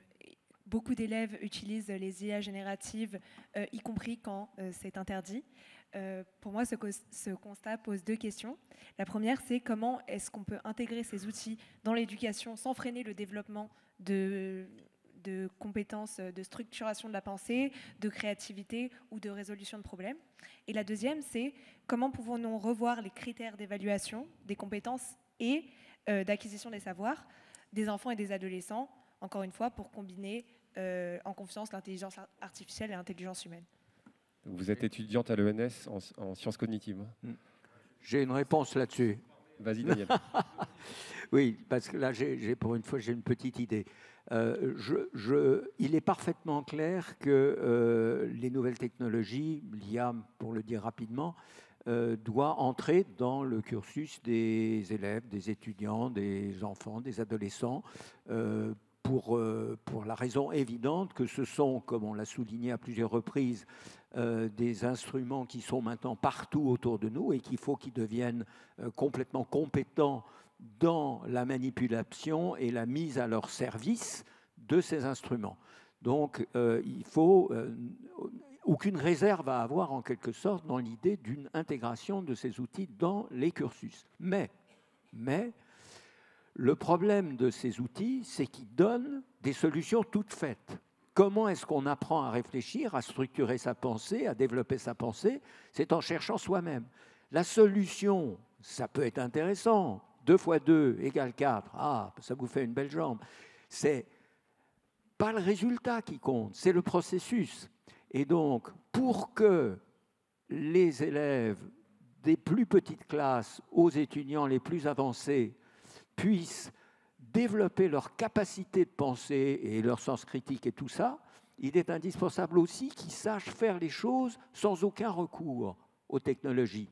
beaucoup d'élèves utilisent les IA génératives, y compris quand c'est interdit, pour moi, ce constat pose deux questions. La première, c'est comment est-ce qu'on peut intégrer ces outils dans l'éducation sans freiner le développement de compétences de structuration de la pensée, de créativité ou de résolution de problèmes. Et la deuxième, c'est comment pouvons-nous revoir les critères d'évaluation des compétences et d'acquisition des savoirs des enfants et des adolescents, encore une fois, pour combiner en confiance l'intelligence artificielle et l'intelligence humaine. Vous êtes étudiante à l'ENS en sciences cognitives. J'ai une réponse là-dessus. Vas-y, Daniel. Oui, parce que là, pour une fois, j'ai une petite idée. Il est parfaitement clair que les nouvelles technologies, l'IA, pour le dire rapidement, doit entrer dans le cursus des élèves, des étudiants, des enfants, des adolescents, pour la raison évidente que ce sont, comme on l'a souligné à plusieurs reprises, des instruments qui sont maintenant partout autour de nous et qu'il faut qu'ils deviennent complètement compétents dans la manipulation et la mise à leur service de ces instruments. Donc, il faut aucune réserve à avoir en quelque sorte dans l'idée d'une intégration de ces outils dans les cursus. Mais le problème de ces outils, c'est qu'ils donnent des solutions toutes faites. Comment est-ce qu'on apprend à réfléchir, à structurer sa pensée, à développer sa pensée ? C'est en cherchant soi-même. La solution, ça peut être intéressant. 2 × 2 = 4. Ah, ça vous fait une belle jambe. C'est pas le résultat qui compte, c'est le processus. Et donc, pour que les élèves des plus petites classes aux étudiants les plus avancés puissent développer leur capacité de penser et leur sens critique et tout ça, il est indispensable aussi qu'ils sachent faire les choses sans aucun recours aux technologies.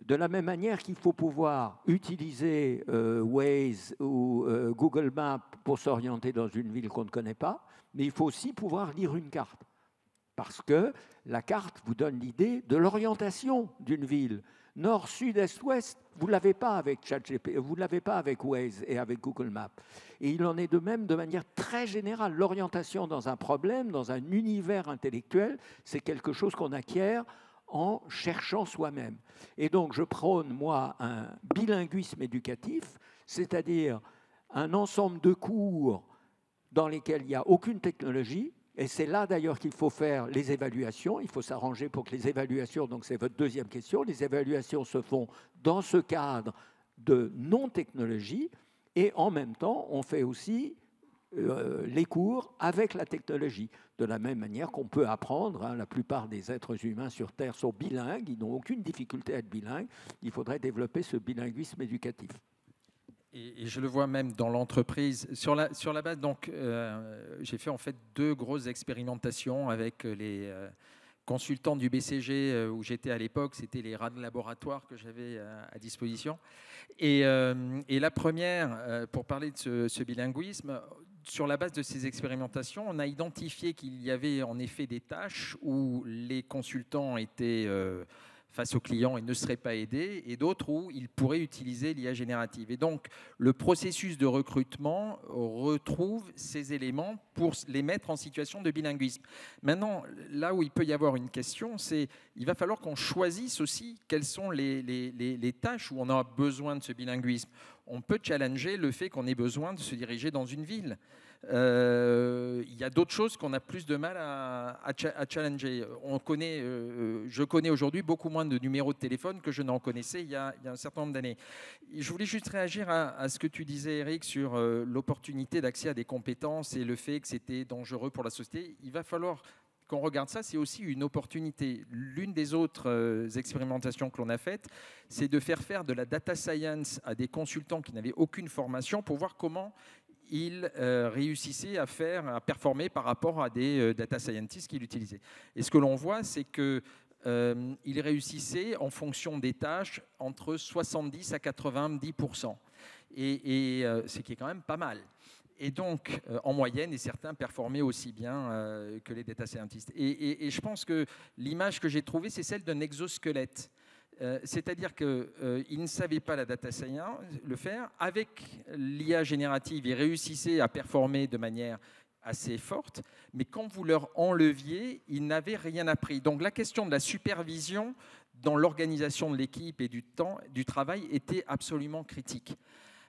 De la même manière qu'il faut pouvoir utiliser Waze ou Google Maps pour s'orienter dans une ville qu'on ne connaît pas, mais il faut aussi pouvoir lire une carte. Parce que la carte vous donne l'idée de l'orientation d'une ville. Nord, sud, est, ouest, vous ne l'avez pas avec ChatGPT, vous ne l'avez pas avec Waze et avec Google Maps. Et il en est de même de manière très générale. L'orientation dans un problème, dans un univers intellectuel, c'est quelque chose qu'on acquiert en cherchant soi-même. Et donc, je prône, moi, un bilinguisme éducatif, c'est-à-dire un ensemble de cours dans lesquels il n'y a aucune technologie, et c'est là d'ailleurs qu'il faut faire les évaluations, il faut s'arranger pour que les évaluations, donc c'est votre deuxième question, les évaluations se font dans ce cadre de non-technologie, et en même temps, on fait aussi les cours avec la technologie. De la même manière qu'on peut apprendre, hein, la plupart des êtres humains sur Terre sont bilingues, ils n'ont aucune difficulté à être bilingues, il faudrait développer ce bilinguisme éducatif. Et je le vois même dans l'entreprise. Sur la base, donc, j'ai fait en fait 2 grosses expérimentations avec les consultants du BCG où j'étais à l'époque. C'était les rats de laboratoire que j'avais à disposition. Et la première, pour parler de ce bilinguisme, sur la base de ces expérimentations, on a identifié qu'il y avait en effet des tâches où les consultants étaient face aux clients et ne seraient pas aidés, et d'autres où ils pourraient utiliser l'IA générative. Et donc, le processus de recrutement retrouve ces éléments pour les mettre en situation de bilinguisme. Maintenant, là où il peut y avoir une question, c'est il va falloir qu'on choisisse aussi quelles sont les tâches où on a besoin de ce bilinguisme. On peut challenger le fait qu'on ait besoin de se diriger dans une ville. Il y a d'autres choses qu'on a plus de mal à challenger. Je connais aujourd'hui beaucoup moins de numéros de téléphone que je n'en connaissais il y a un certain nombre d'années. Je voulais juste réagir à ce que tu disais, Eric, sur l'opportunité d'accès à des compétences et le fait que c'était dangereux pour la société. Il va falloir qu'on regarde ça, c'est aussi une opportunité. L'une des autres expérimentations que l'on a faites, c'est de faire de la data science à des consultants qui n'avaient aucune formation pour voir comment ils réussissaient à performer par rapport à des data scientists qu'ils utilisaient. Et ce que l'on voit, c'est qu'ils réussissaient en fonction des tâches entre 70 à 90%. Et ce qui est quand même pas mal. Et donc, en moyenne, et certains performaient aussi bien que les data scientists. Et je pense que l'image que j'ai trouvée, c'est celle d'un exosquelette. C'est-à-dire qu'ils ne savaient pas la data science le faire. Avec l'IA générative, ils réussissaient à performer de manière assez forte, mais quand vous leur enleviez, ils n'avaient rien appris. Donc la question de la supervision dans l'organisation de l'équipe et du travail était absolument critique.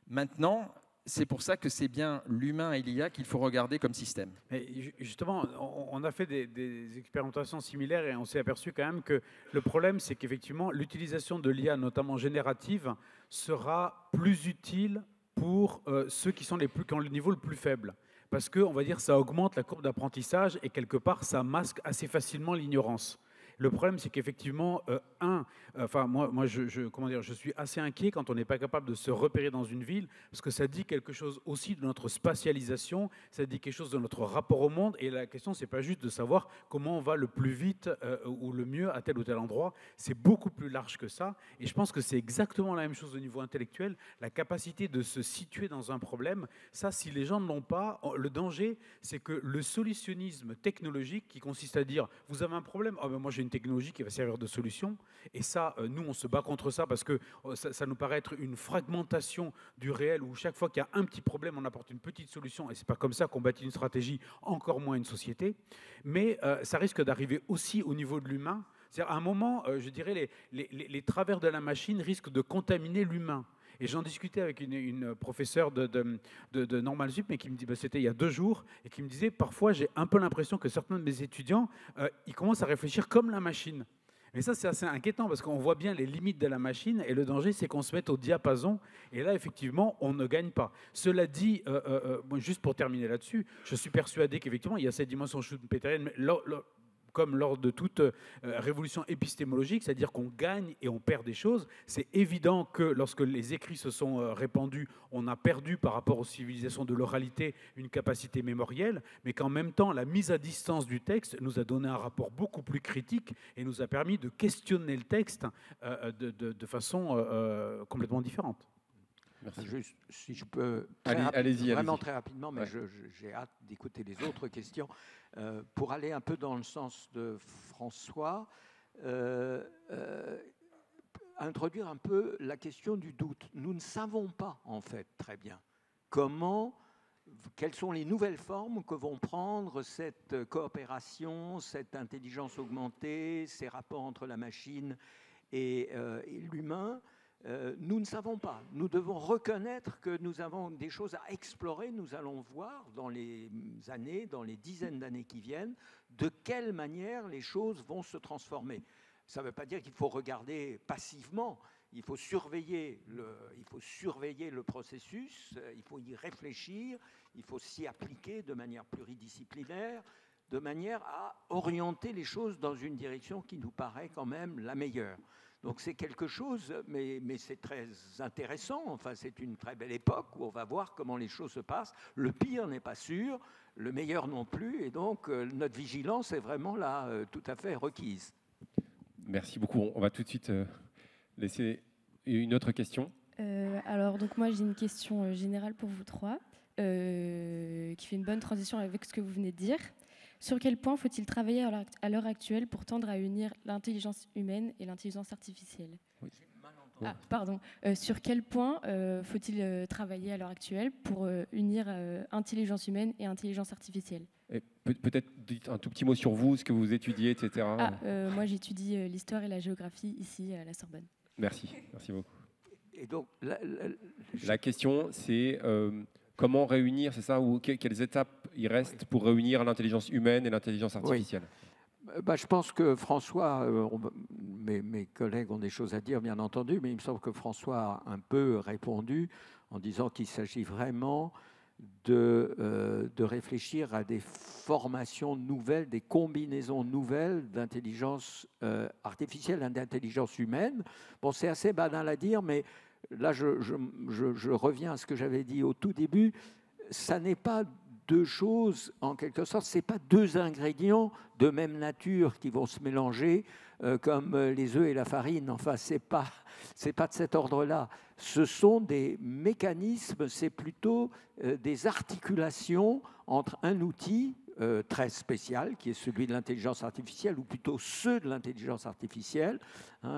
Maintenant, c'est pour ça que c'est bien l'humain et l'IA qu'il faut regarder comme système. Mais justement, on a fait des expérimentations similaires et on s'est aperçu quand même que le problème, c'est qu'effectivement, l'utilisation de l'IA, notamment générative, sera plus utile pour ceux qui ont le niveau le plus faible. Parce que, on va dire, ça augmente la courbe d'apprentissage et quelque part, ça masque assez facilement l'ignorance. Le problème, c'est qu'effectivement, moi, je suis assez inquiet quand on n'est pas capable de se repérer dans une ville, parce que ça dit quelque chose aussi de notre spatialisation, ça dit quelque chose de notre rapport au monde, et la question, c'est pas juste de savoir comment on va le plus vite ou le mieux à tel ou tel endroit, c'est beaucoup plus large que ça, et je pense que c'est exactement la même chose au niveau intellectuel, la capacité de se situer dans un problème, ça, si les gens ne l'ont pas, le danger, c'est que le solutionnisme technologique qui consiste à dire, vous avez un problème, oh, ben moi j'ai une technologie qui va servir de solution. Et ça, nous, on se bat contre ça parce que ça nous paraît être une fragmentation du réel où chaque fois qu'il y a un petit problème, on apporte une petite solution. Et ce n'est pas comme ça qu'on bâtit une stratégie, encore moins une société. Mais ça risque d'arriver aussi au niveau de l'humain. C'est-à-dire, à un moment, je dirais, les travers de la machine risquent de contaminer l'humain. Et j'en discutais avec une professeure de Normal Sup, mais qui me dit, c'était il y a 2 jours, et qui me disait, parfois j'ai un peu l'impression que certains de mes étudiants, ils commencent à réfléchir comme la machine. Et ça, c'est assez inquiétant, parce qu'on voit bien les limites de la machine, et le danger, c'est qu'on se mette au diapason, et là, effectivement, on ne gagne pas. Cela dit, juste pour terminer là-dessus, je suis persuadé qu'effectivement, il y a cette dimension schumpeterienne, mais comme lors de toute révolution épistémologique, c'est-à-dire qu'on gagne et on perd des choses. C'est évident que lorsque les écrits se sont répandus, on a perdu par rapport aux civilisations de l'oralité une capacité mémorielle, mais qu'en même temps, la mise à distance du texte nous a donné un rapport beaucoup plus critique et nous a permis de questionner le texte de façon complètement différente. Merci. Juste, si je peux, allez-y. Très rapidement, mais ouais. J'ai hâte d'écouter les autres questions. Pour aller un peu dans le sens de François, introduire un peu la question du doute. Nous ne savons pas, en fait, très bien quelles sont les nouvelles formes que vont prendre cette coopération, cette intelligence augmentée, ces rapports entre la machine et l'humain. Nous ne savons pas. Nous devons reconnaître que nous avons des choses à explorer. Nous allons voir dans les dizaines d'années qui viennent, de quelle manière les choses vont se transformer. Ça ne veut pas dire qu'il faut regarder passivement. il faut surveiller le processus, il faut y réfléchir, il faut s'y appliquer de manière pluridisciplinaire, de manière à orienter les choses dans une direction qui nous paraît quand même la meilleure. Donc c'est quelque chose, mais c'est très intéressant. Enfin, c'est une très belle époque où on va voir comment les choses se passent. Le pire n'est pas sûr, le meilleur non plus, et donc notre vigilance est vraiment là tout à fait requise. Merci beaucoup. On va tout de suite laisser une autre question. Alors, donc moi, j'ai une question générale pour vous trois, qui fait une bonne transition avec ce que vous venez de dire. Sur quel point faut-il travailler à l'heure actuelle pour tendre à unir l'intelligence humaine et l'intelligence artificielle ? Oui. Ah, pardon. Sur quel point faut-il travailler à l'heure actuelle pour unir intelligence humaine et intelligence artificielle ? Et peut-être dites un tout petit mot sur vous, ce que vous étudiez, etc. Moi, j'étudie l'histoire et la géographie ici à la Sorbonne. Merci beaucoup. Et donc, la question, c'est comment réunir, c'est ça, ou quelles étapes il reste pour réunir l'intelligence humaine et l'intelligence artificielle ? Oui. Je pense que François, mes collègues ont des choses à dire, bien entendu, mais il me semble que François a un peu répondu en disant qu'il s'agit vraiment de réfléchir à des formations nouvelles, des combinaisons nouvelles d'intelligence artificielle et d'intelligence humaine. Bon, c'est assez banal à dire, mais là, je reviens à ce que j'avais dit au tout début. Ça n'est pas deux choses, en quelque sorte, ce n'est pas deux ingrédients de même nature qui vont se mélanger comme les œufs et la farine. Enfin, ce n'est pas de cet ordre-là. Ce sont des mécanismes, c'est plutôt des articulations entre un outil très spécial, qui est celui de l'intelligence artificielle, ou plutôt ceux de l'intelligence artificielle.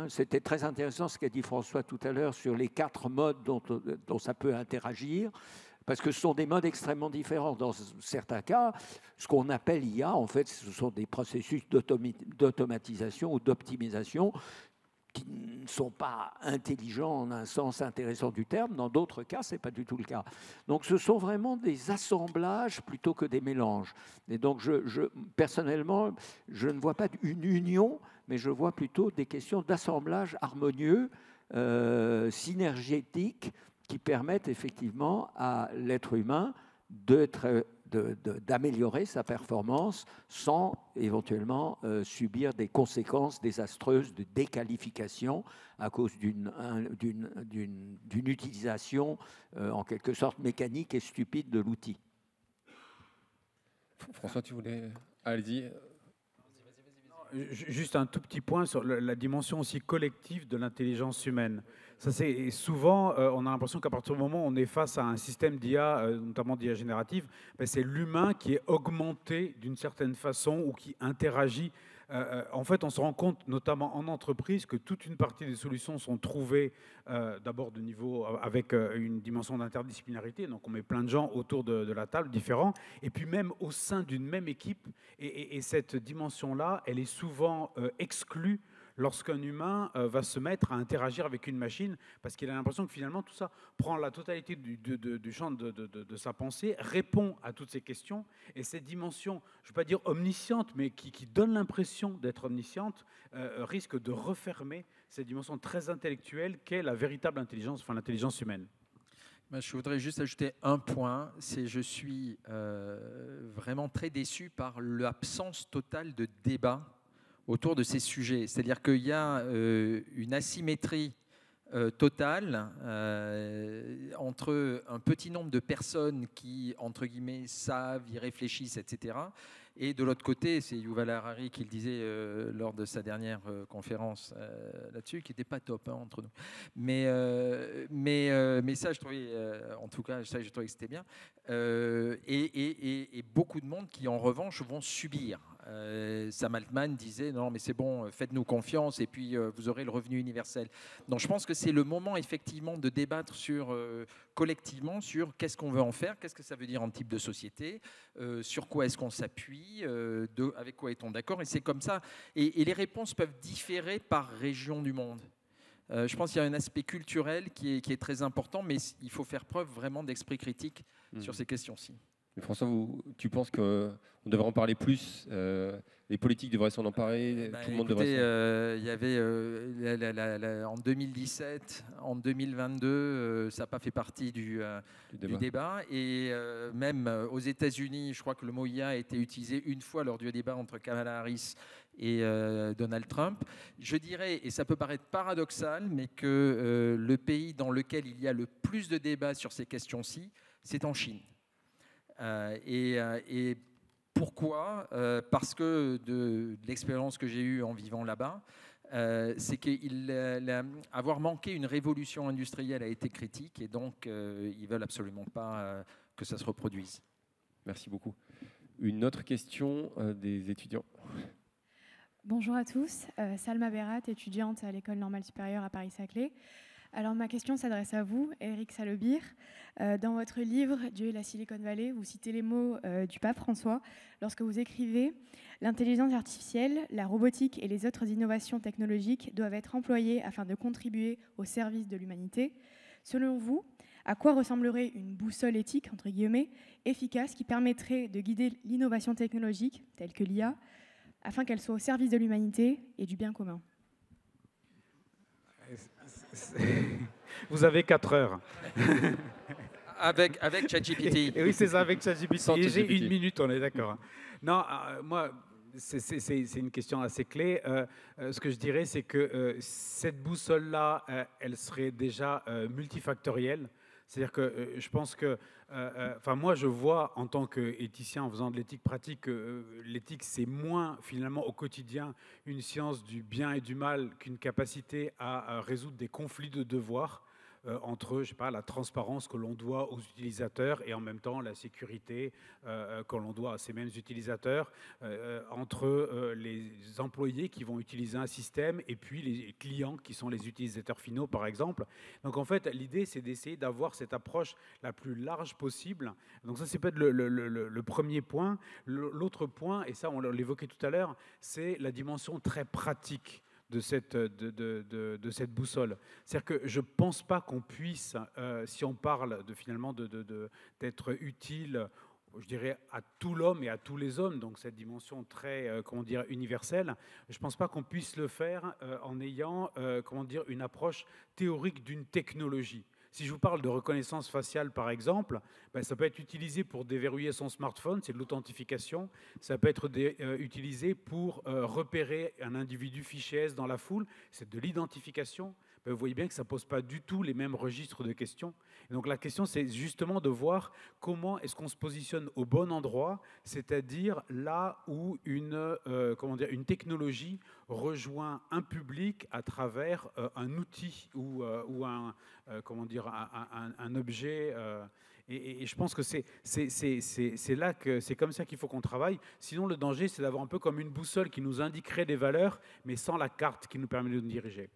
C'était très intéressant ce qu'a dit François tout à l'heure sur les 4 modes dont ça peut interagir, parce que ce sont des modes extrêmement différents. Dans certains cas, ce qu'on appelle IA, en fait, ce sont des processus d'automatisation ou d'optimisation qui ne sont pas intelligents en un sens intéressant du terme. Dans d'autres cas, ce n'est pas du tout le cas. Donc, ce sont vraiment des assemblages plutôt que des mélanges. Et donc, personnellement, je ne vois pas une union, mais je vois plutôt des questions d'assemblage harmonieux, synergétique, qui permettent effectivement à l'être humain d'améliorer sa performance sans éventuellement subir des conséquences désastreuses de déqualification à cause d'une utilisation en quelque sorte mécanique et stupide de l'outil. François, tu voulais... Allez-y. Juste un tout petit point sur la dimension aussi collective de l'intelligence humaine. Ça, c'est souvent, on a l'impression qu'à partir du moment où on est face à un système d'IA, notamment d'IA générative, c'est l'humain qui est augmenté d'une certaine façon ou qui interagit. En fait, on se rend compte, notamment en entreprise, que toute une partie des solutions sont trouvées d'abord de niveau avec une dimension d'interdisciplinarité. Donc, on met plein de gens autour de la table, différents, et puis même au sein d'une même équipe. Et cette dimension-là, elle est souvent exclue lorsqu'un humain va se mettre à interagir avec une machine, parce qu'il a l'impression que finalement tout ça prend la totalité du champ de sa pensée, répond à toutes ces questions, et cette dimension, je ne veux pas dire omnisciente, mais qui donne l'impression d'être omnisciente, risque de refermer cette dimension très intellectuelle qu'est la véritable intelligence, enfin l'intelligence humaine. Je voudrais juste ajouter un point, c'est je suis vraiment très déçu par l'absence totale de débat autour de ces sujets. C'est-à-dire qu'il y a une asymétrie totale entre un petit nombre de personnes qui, entre guillemets, savent, y réfléchissent, etc. Et de l'autre côté, c'est Yuval Harari qui le disait lors de sa dernière conférence là-dessus, qui n'était pas top entre nous. Mais ça, je trouvais, en tout cas, ça, je trouvais que c'était bien. Et beaucoup de monde qui, en revanche, vont subir. Sam Altman disait non mais c'est bon, faites-nous confiance et puis vous aurez le revenu universel. Donc je pense que c'est le moment effectivement de débattre collectivement sur qu'est-ce qu'on veut en faire, qu'est-ce que ça veut dire en type de société, sur quoi est-ce qu'on s'appuie, avec quoi est-on d'accord, et c'est comme ça. Et les réponses peuvent différer par région du monde. Je pense qu'il y a un aspect culturel qui est très important, mais il faut faire preuve vraiment d'esprit critique sur ces questions-ci. François, tu penses qu'on devrait en parler plus, les politiques devraient s'en emparer, tout le monde écoutez, devrait il y avait en 2017, en 2022, ça n'a pas fait partie du débat. Et même aux États-Unis, je crois que le mot IA a été utilisé une fois lors du débat entre Kamala Harris et Donald Trump. Je dirais, et ça peut paraître paradoxal, mais que le pays dans lequel il y a le plus de débats sur ces questions-ci, c'est en Chine. Et pourquoi ? Parce que de l'expérience que j'ai eue en vivant là-bas, c'est qu'avoir manqué une révolution industrielle a été critique, et donc ils ne veulent absolument pas que ça se reproduise. Merci beaucoup. Une autre question des étudiants. Bonjour à tous, Salma Berat, étudiante à l'École normale supérieure à Paris-Saclay. Alors ma question s'adresse à vous, Éric Salobir. Dans votre livre « Dieu et la Silicon Valley », vous citez les mots du pape François lorsque vous écrivez « L'intelligence artificielle, la robotique et les autres innovations technologiques doivent être employées afin de contribuer au service de l'humanité. Selon vous, à quoi ressemblerait une boussole éthique, entre guillemets, efficace qui permettrait de guider l'innovation technologique, telle que l'IA, afin qu'elle soit au service de l'humanité et du bien commun ?» Vous avez 4 heures. Avec ChatGPT. Oui, c'est ça, avec ChatGPT. Et j'ai 1 minute, on est d'accord. Non, moi, c'est une question assez clé. Ce que je dirais, c'est que cette boussole-là, elle serait déjà multifactorielle. C'est-à-dire que je pense que, moi je vois en tant qu'éthicien, en faisant de l'éthique pratique, l'éthique c'est moins finalement au quotidien une science du bien et du mal qu'une capacité à résoudre des conflits de devoirs entre, je sais pas, la transparence que l'on doit aux utilisateurs et en même temps la sécurité que l'on doit à ces mêmes utilisateurs, entre les employés qui vont utiliser un système et puis les clients qui sont les utilisateurs finaux, par exemple. Donc en fait, l'idée, c'est d'essayer d'avoir cette approche la plus large possible. Donc ça, c'est peut-être le premier point. L'autre point, et ça, on l'évoquait tout à l'heure, c'est la dimension très pratique de cette boussole. C'est-à-dire que je ne pense pas qu'on puisse, si on parle finalement d'être utile, je dirais, à tout l'homme et à tous les hommes, donc cette dimension très, universelle, je ne pense pas qu'on puisse le faire en ayant, une approche théorique d'une technologie. Si je vous parle de reconnaissance faciale, par exemple, ça peut être utilisé pour déverrouiller son smartphone, c'est de l'authentification. Ça peut être utilisé pour repérer un individu fiché S dans la foule, c'est de l'identification. Vous voyez bien que ça ne pose pas du tout les mêmes registres de questions. Et donc la question, c'est justement de voir comment est-ce qu'on se positionne au bon endroit, c'est-à-dire là où une technologie rejoint un public à travers un outil ou un objet. Et je pense que c'est là que c'est comme ça qu'il faut qu'on travaille. Sinon, le danger, c'est d'avoir un peu comme une boussole qui nous indiquerait des valeurs, mais sans la carte qui nous permet de nous diriger.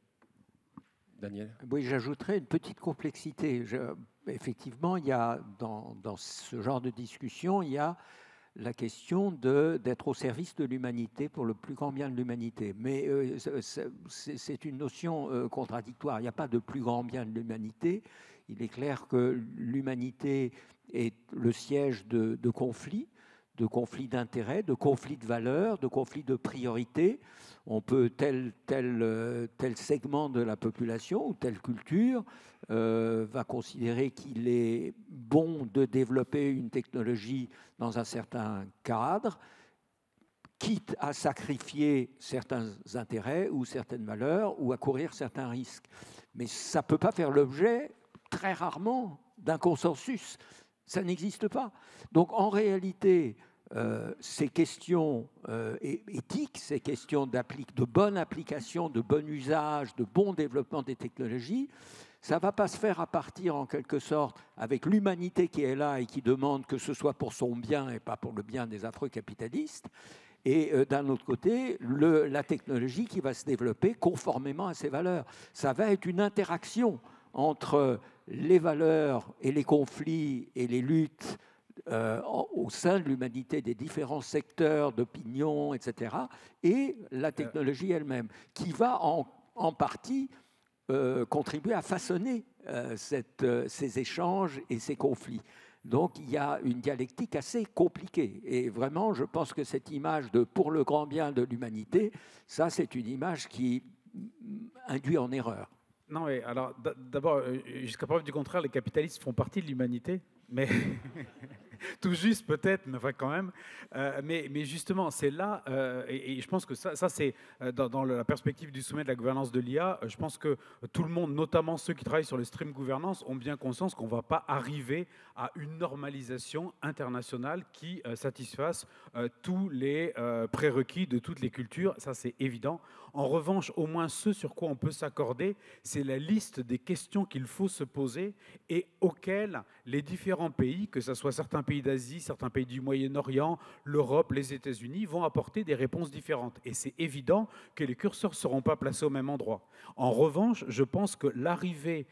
Daniel ? Oui, j'ajouterais une petite complexité. Effectivement, il y a dans ce genre de discussion, il y a la question d'être au service de l'humanité pour le plus grand bien de l'humanité. Mais c'est une notion contradictoire. Il n'y a pas de plus grand bien de l'humanité. Il est clair que l'humanité est le siège de conflits d'intérêts, de conflits de valeurs, de conflits de priorités. On peut tel segment de la population ou telle culture va considérer qu'il est bon de développer une technologie dans un certain cadre, quitte à sacrifier certains intérêts ou certaines valeurs ou à courir certains risques. Mais ça ne peut pas faire l'objet, très rarement, d'un consensus. Ça n'existe pas. Donc en réalité, ces questions éthiques, ces questions de bonne application, de bon usage, de bon développement des technologies, ça ne va pas se faire à partir, en quelque sorte, avec l'humanité qui est là et qui demande que ce soit pour son bien et pas pour le bien des affreux capitalistes. Et d'un autre côté, la technologie qui va se développer conformément à ces valeurs. Ça va être une interaction entre les valeurs et les conflits et les luttes au sein de l'humanité, des différents secteurs d'opinion, etc., et la technologie elle-même, qui va en partie contribuer à façonner ces échanges et ces conflits. Donc il y a une dialectique assez compliquée. Et vraiment, je pense que cette image de pour le grand bien de l'humanité, ça c'est une image qui induit en erreur. Non, mais alors d'abord, jusqu'à preuve du contraire, les capitalistes font partie de l'humanité, mais tout juste peut-être, mais enfin quand même. Mais justement, c'est là, et je pense que ça c'est dans la perspective du sommet de la gouvernance de l'IA, je pense que tout le monde, notamment ceux qui travaillent sur le stream gouvernance, ont bien conscience qu'on ne va pas arriver à une normalisation internationale qui satisfasse tous les prérequis de toutes les cultures, ça c'est évident. En revanche, au moins ce sur quoi on peut s'accorder, c'est la liste des questions qu'il faut se poser et auxquelles les différents pays, que ce soit certains pays d'Asie, certains pays du Moyen-Orient, l'Europe, les États-Unis, vont apporter des réponses différentes. Et c'est évident que les curseurs ne seront pas placés au même endroit. En revanche, je pense que l'arrivée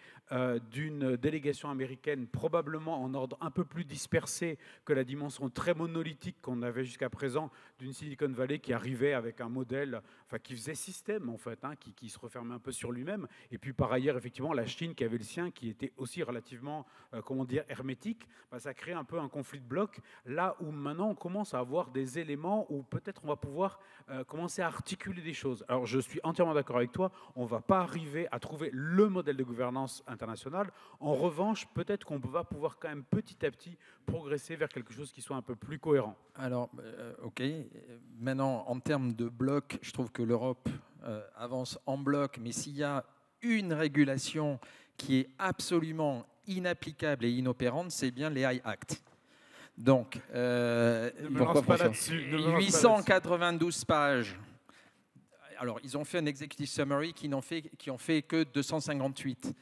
d'une délégation américaine, probablement en ordre un peu plus dispersé que la dimension très monolithique qu'on avait jusqu'à présent d'une Silicon Valley qui arrivait avec un modèle, enfin qui faisait système en fait, hein, qui se refermait un peu sur lui-même. Et puis par ailleurs, effectivement, la Chine qui avait le sien, qui était aussi relativement, comment dire, hermétique, bah, ça crée un peu un conflit de blocs. Là où maintenant on commence à avoir des éléments où peut-être on va pouvoir commencer à articuler des choses. Alors je suis entièrement d'accord avec toi, on ne va pas arriver à trouver le modèle de gouvernance internationale. En revanche, peut-être qu'on va pouvoir quand même petit à petit progresser vers quelque chose qui soit un peu plus cohérent. Alors, ok. Maintenant, en termes de blocs, je trouve que l'Europe avance en bloc, mais s'il y a une régulation qui est absolument inapplicable et inopérante, c'est bien l'AI Act. Donc, 892 pages. Alors, ils ont fait un executive summary qui n'ont fait que 258.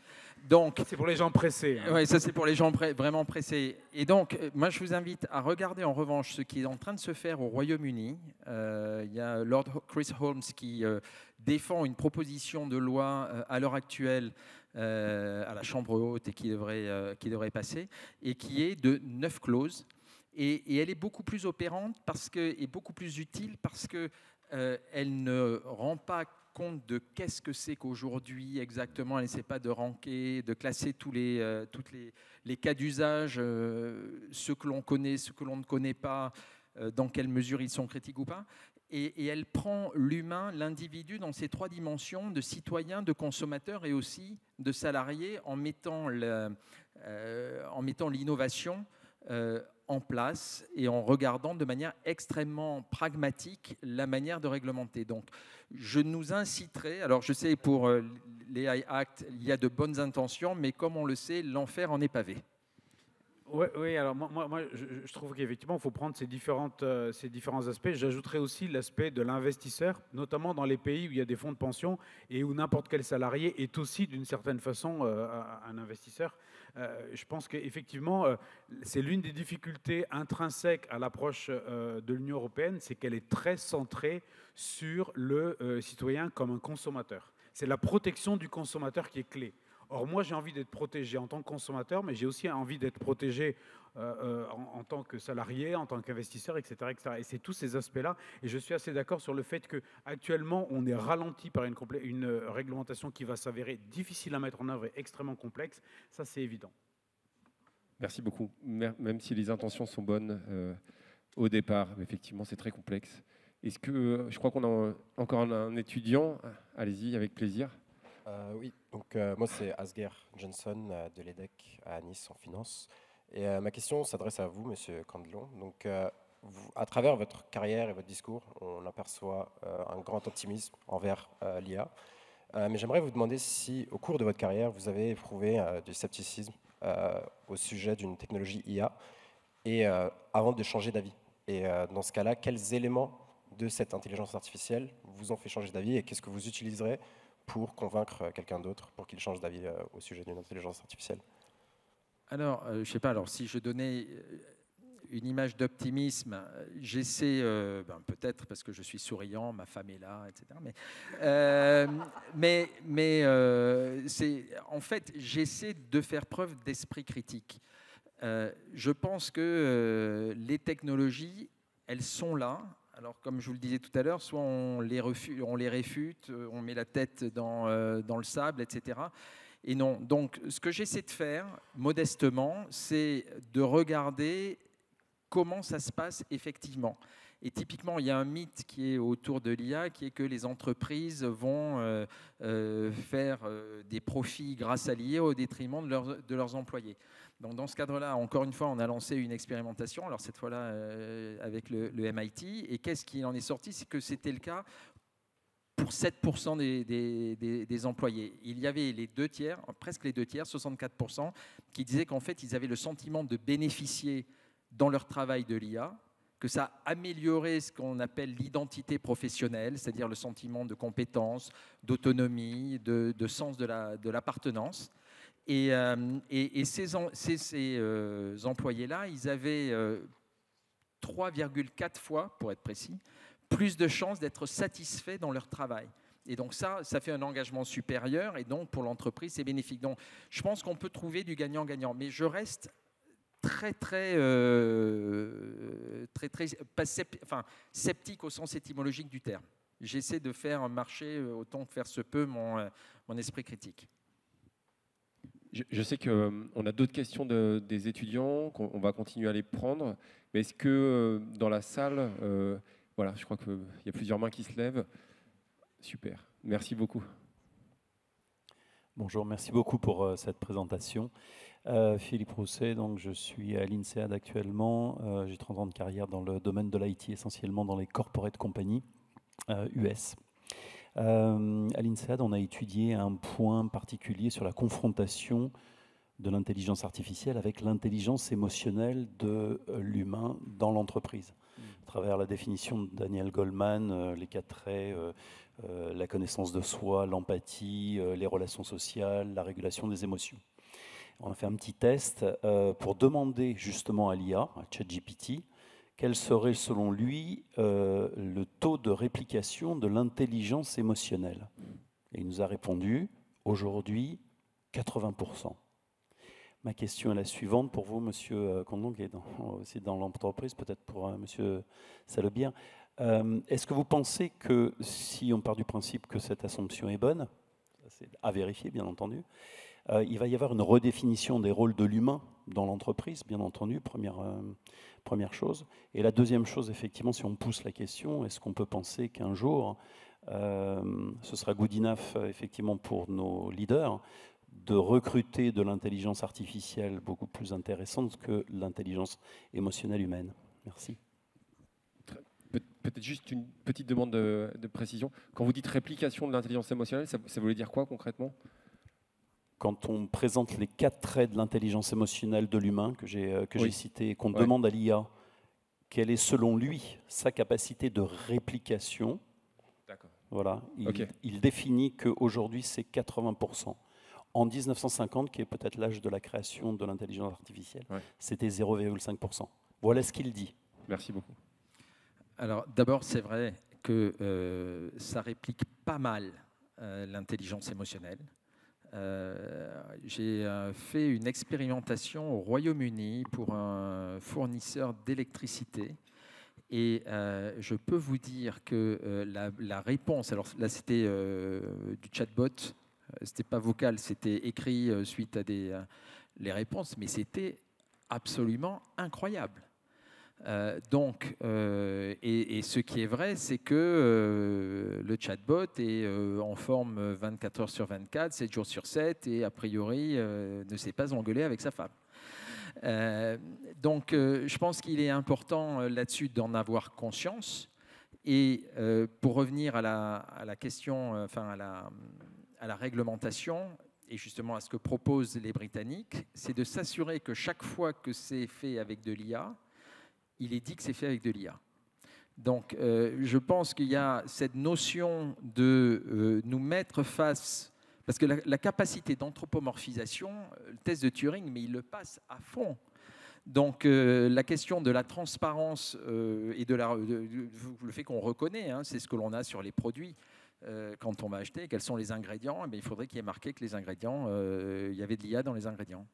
Donc, c'est pour les gens pressés. Hein. Oui, ça c'est pour les gens vraiment pressés. Et donc, moi je vous invite à regarder en revanche ce qui est en train de se faire au Royaume-Uni. Il y a Lord Chris Holmes qui défend une proposition de loi à l'heure actuelle à la Chambre haute et qui devrait passer, et qui est de 9 clauses. Et elle est beaucoup plus opérante et beaucoup plus utile parce que elle ne rend pas compte de qu'est-ce que c'est qu'aujourd'hui exactement. Elle n'essaie pas de ranker, de classer tous les cas d'usage, ceux que l'on connaît, ceux que l'on ne connaît pas, dans quelle mesure ils sont critiques ou pas. Et elle prend l'humain, l'individu dans ses 3 dimensions de citoyen, de consommateur et aussi de salarié en mettant l'innovation en place et en regardant de manière extrêmement pragmatique la manière de réglementer. Donc, je nous inciterai, alors je sais pour l'AI Act, il y a de bonnes intentions, mais comme on le sait, l'enfer en est pavé. Oui, alors moi je trouve qu'effectivement, il faut prendre ces différents aspects. J'ajouterais aussi l'aspect de l'investisseur, notamment dans les pays où il y a des fonds de pension et où n'importe quel salarié est aussi d'une certaine façon un investisseur. Je pense qu'effectivement, c'est l'une des difficultés intrinsèques à l'approche de l'Union européenne, c'est qu'elle est très centrée sur le citoyen comme un consommateur. C'est la protection du consommateur qui est clé. Or, moi, j'ai envie d'être protégé en tant que consommateur, mais j'ai aussi envie d'être protégé en tant que salarié, en tant qu'investisseur, etc., etc. Et c'est tous ces aspects-là. Et je suis assez d'accord sur le fait qu'actuellement, on est ralenti par une réglementation qui va s'avérer difficile à mettre en œuvre et extrêmement complexe. Ça, c'est évident. Merci beaucoup. Même si les intentions sont bonnes au départ, effectivement, c'est très complexe. Est-ce que, je crois qu'on a encore un étudiant. Allez-y, avec plaisir. Oui, donc moi c'est Asger Johnson de l'EDEC à Nice en finance. Et ma question s'adresse à vous, Monsieur Candelon. Donc, à travers votre carrière et votre discours, on aperçoit un grand optimisme envers l'IA. Mais j'aimerais vous demander si, au cours de votre carrière, vous avez éprouvé du scepticisme au sujet d'une technologie IA et avant de changer d'avis. Et dans ce cas-là, quels éléments de cette intelligence artificielle vous ont fait changer d'avis et qu'est-ce que vous utiliserez pour convaincre quelqu'un d'autre pour qu'il change d'avis au sujet d'une intelligence artificielle? Alors, je ne sais pas, alors si je donnais une image d'optimisme, j'essaie, peut-être parce que je suis souriant, ma femme est là, etc. En fait, j'essaie de faire preuve d'esprit critique. Je pense que les technologies, elles sont là. Alors, comme je vous le disais tout à l'heure, soit on les réfute, on met la tête dans le sable, etc. Et non. Donc, ce que j'essaie de faire, modestement, c'est de regarder comment ça se passe effectivement. Et typiquement, il y a un mythe qui est autour de l'IA, qui est que les entreprises vont faire des profits grâce à l'IA au détriment de leurs employés. Donc, dans ce cadre-là, encore une fois, on a lancé une expérimentation, alors cette fois-là avec le MIT. Et qu'est-ce qui en est sorti? C'est que c'était le cas pour 7% des employés. Il y avait les 2 tiers, presque les 2 tiers, 64%, qui disaient qu'en fait, ils avaient le sentiment de bénéficier dans leur travail de l'IA, que ça améliorait ce qu'on appelle l'identité professionnelle, c'est-à-dire le sentiment de compétence, d'autonomie, de sens de l'appartenance. Et ces employés-là, ils avaient 3,4 fois, pour être précis, plus de chances d'être satisfaits dans leur travail. Et donc ça fait un engagement supérieur, et donc pour l'entreprise, c'est bénéfique. Donc je pense qu'on peut trouver du gagnant-gagnant, mais je reste très sceptique au sens étymologique du terme. J'essaie de faire marcher, autant que faire se peut, mon esprit critique. Je sais qu'on a d'autres questions des étudiants, qu'on va continuer à les prendre, mais est-ce que dans la salle, voilà, je crois qu'il y a plusieurs mains qui se lèvent. Super, merci beaucoup. Bonjour, merci beaucoup pour cette présentation. Philippe Rousset, donc je suis à l'INSEAD actuellement. J'ai 30 ans de carrière dans le domaine de l'IT, essentiellement dans les corporate companies US. À l'INSEAD, on a étudié un point particulier sur la confrontation de l'intelligence artificielle avec l'intelligence émotionnelle de l'humain dans l'entreprise. À travers la définition de Daniel Goleman, les 4 traits, la connaissance de soi, l'empathie, les relations sociales, la régulation des émotions. On a fait un petit test pour demander justement à l'IA, à ChatGPT, quel serait selon lui le taux de réplication de l'intelligence émotionnelle. Et il nous a répondu, aujourd'hui, 80%. Ma question est la suivante pour vous, Monsieur Candlon, qui est aussi dans l'entreprise, peut-être pour Monsieur Salebir. Est-ce que vous pensez que, si on part du principe que cette assumption est bonne, c'est à vérifier bien entendu, il va y avoir une redéfinition des rôles de l'humain dans l'entreprise, bien entendu, première chose. Et la deuxième chose, effectivement, si on pousse la question, est-ce qu'on peut penser qu'un jour, ce sera good enough, effectivement, pour nos leaders, de recruter de l'intelligence artificielle beaucoup plus intéressante que l'intelligence émotionnelle humaine? Merci. Peut-être juste une petite demande de précision. Quand vous dites réplication de l'intelligence émotionnelle, ça voulait dire quoi concrètement? Quand on présente les 4 traits de l'intelligence émotionnelle de l'humain que j'ai cités, et qu'on demande à l'IA quelle est selon lui sa capacité de réplication, voilà, il définit qu'aujourd'hui c'est 80%. En 1950, qui est peut-être l'âge de la création de l'intelligence artificielle, c'était 0,5%. Voilà ce qu'il dit. Merci beaucoup. Alors d'abord, c'est vrai que ça réplique pas mal l'intelligence émotionnelle. J'ai fait une expérimentation au Royaume-Uni pour un fournisseur d'électricité. Et je peux vous dire que la réponse, alors là c'était du chatbot, c'était pas vocal, c'était écrit suite à les réponses, mais c'était absolument incroyable. Et ce qui est vrai, c'est que le chatbot est en forme 24 heures sur 24, 7 jours sur 7, et a priori ne s'est pas engueulé avec sa femme. Je pense qu'il est important là-dessus d'en avoir conscience. Et pour revenir à la question, à la réglementation, et justement à ce que proposent les Britanniques, c'est de s'assurer que chaque fois que c'est fait avec de l'IA, il est dit que c'est fait avec de l'IA. Donc, je pense qu'il y a cette notion de nous mettre face... Parce que la capacité d'anthropomorphisation, le test de Turing, mais il le passe à fond. Donc, la question de la transparence et le fait qu'on reconnaît, c'est ce que l'on a sur les produits. Quand on va acheter, quels sont les ingrédients, il faudrait qu'il y ait marqué que les ingrédients, il y avait de l'IA dans les ingrédients.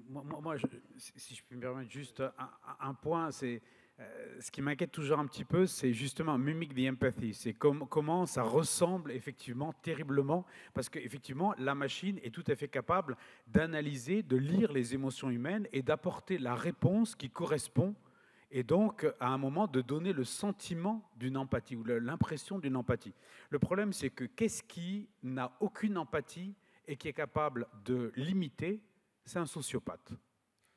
Moi si je peux me permettre juste un point, c'est Ce qui m'inquiète toujours un petit peu, c'est justement mimic the empathy. C'est comment ça ressemble effectivement terriblement, parce qu'effectivement, la machine est tout à fait capable d'analyser, de lire les émotions humaines et d'apporter la réponse qui correspond, et donc à un moment de donner le sentiment d'une empathie ou l'impression d'une empathie. Le problème, c'est que qu'est-ce qui n'a aucune empathie et qui est capable de l'imiter? C'est un sociopathe.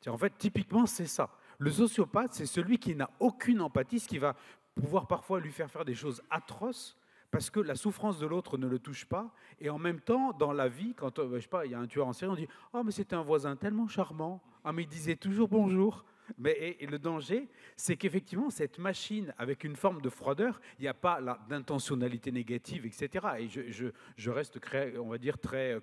En fait, typiquement, c'est ça. Le sociopathe, c'est celui qui n'a aucune empathie, ce qui va pouvoir parfois lui faire des choses atroces parce que la souffrance de l'autre ne le touche pas. Et en même temps, dans la vie, quand je sais pas, il y a un tueur en série, on dit « Oh, mais c'était un voisin tellement charmant. Ah, mais il disait toujours bonjour. » Et le danger, c'est qu'effectivement, cette machine, avec une forme de froideur, il n'y a pas d'intentionnalité négative, etc. Et je reste, on va dire, très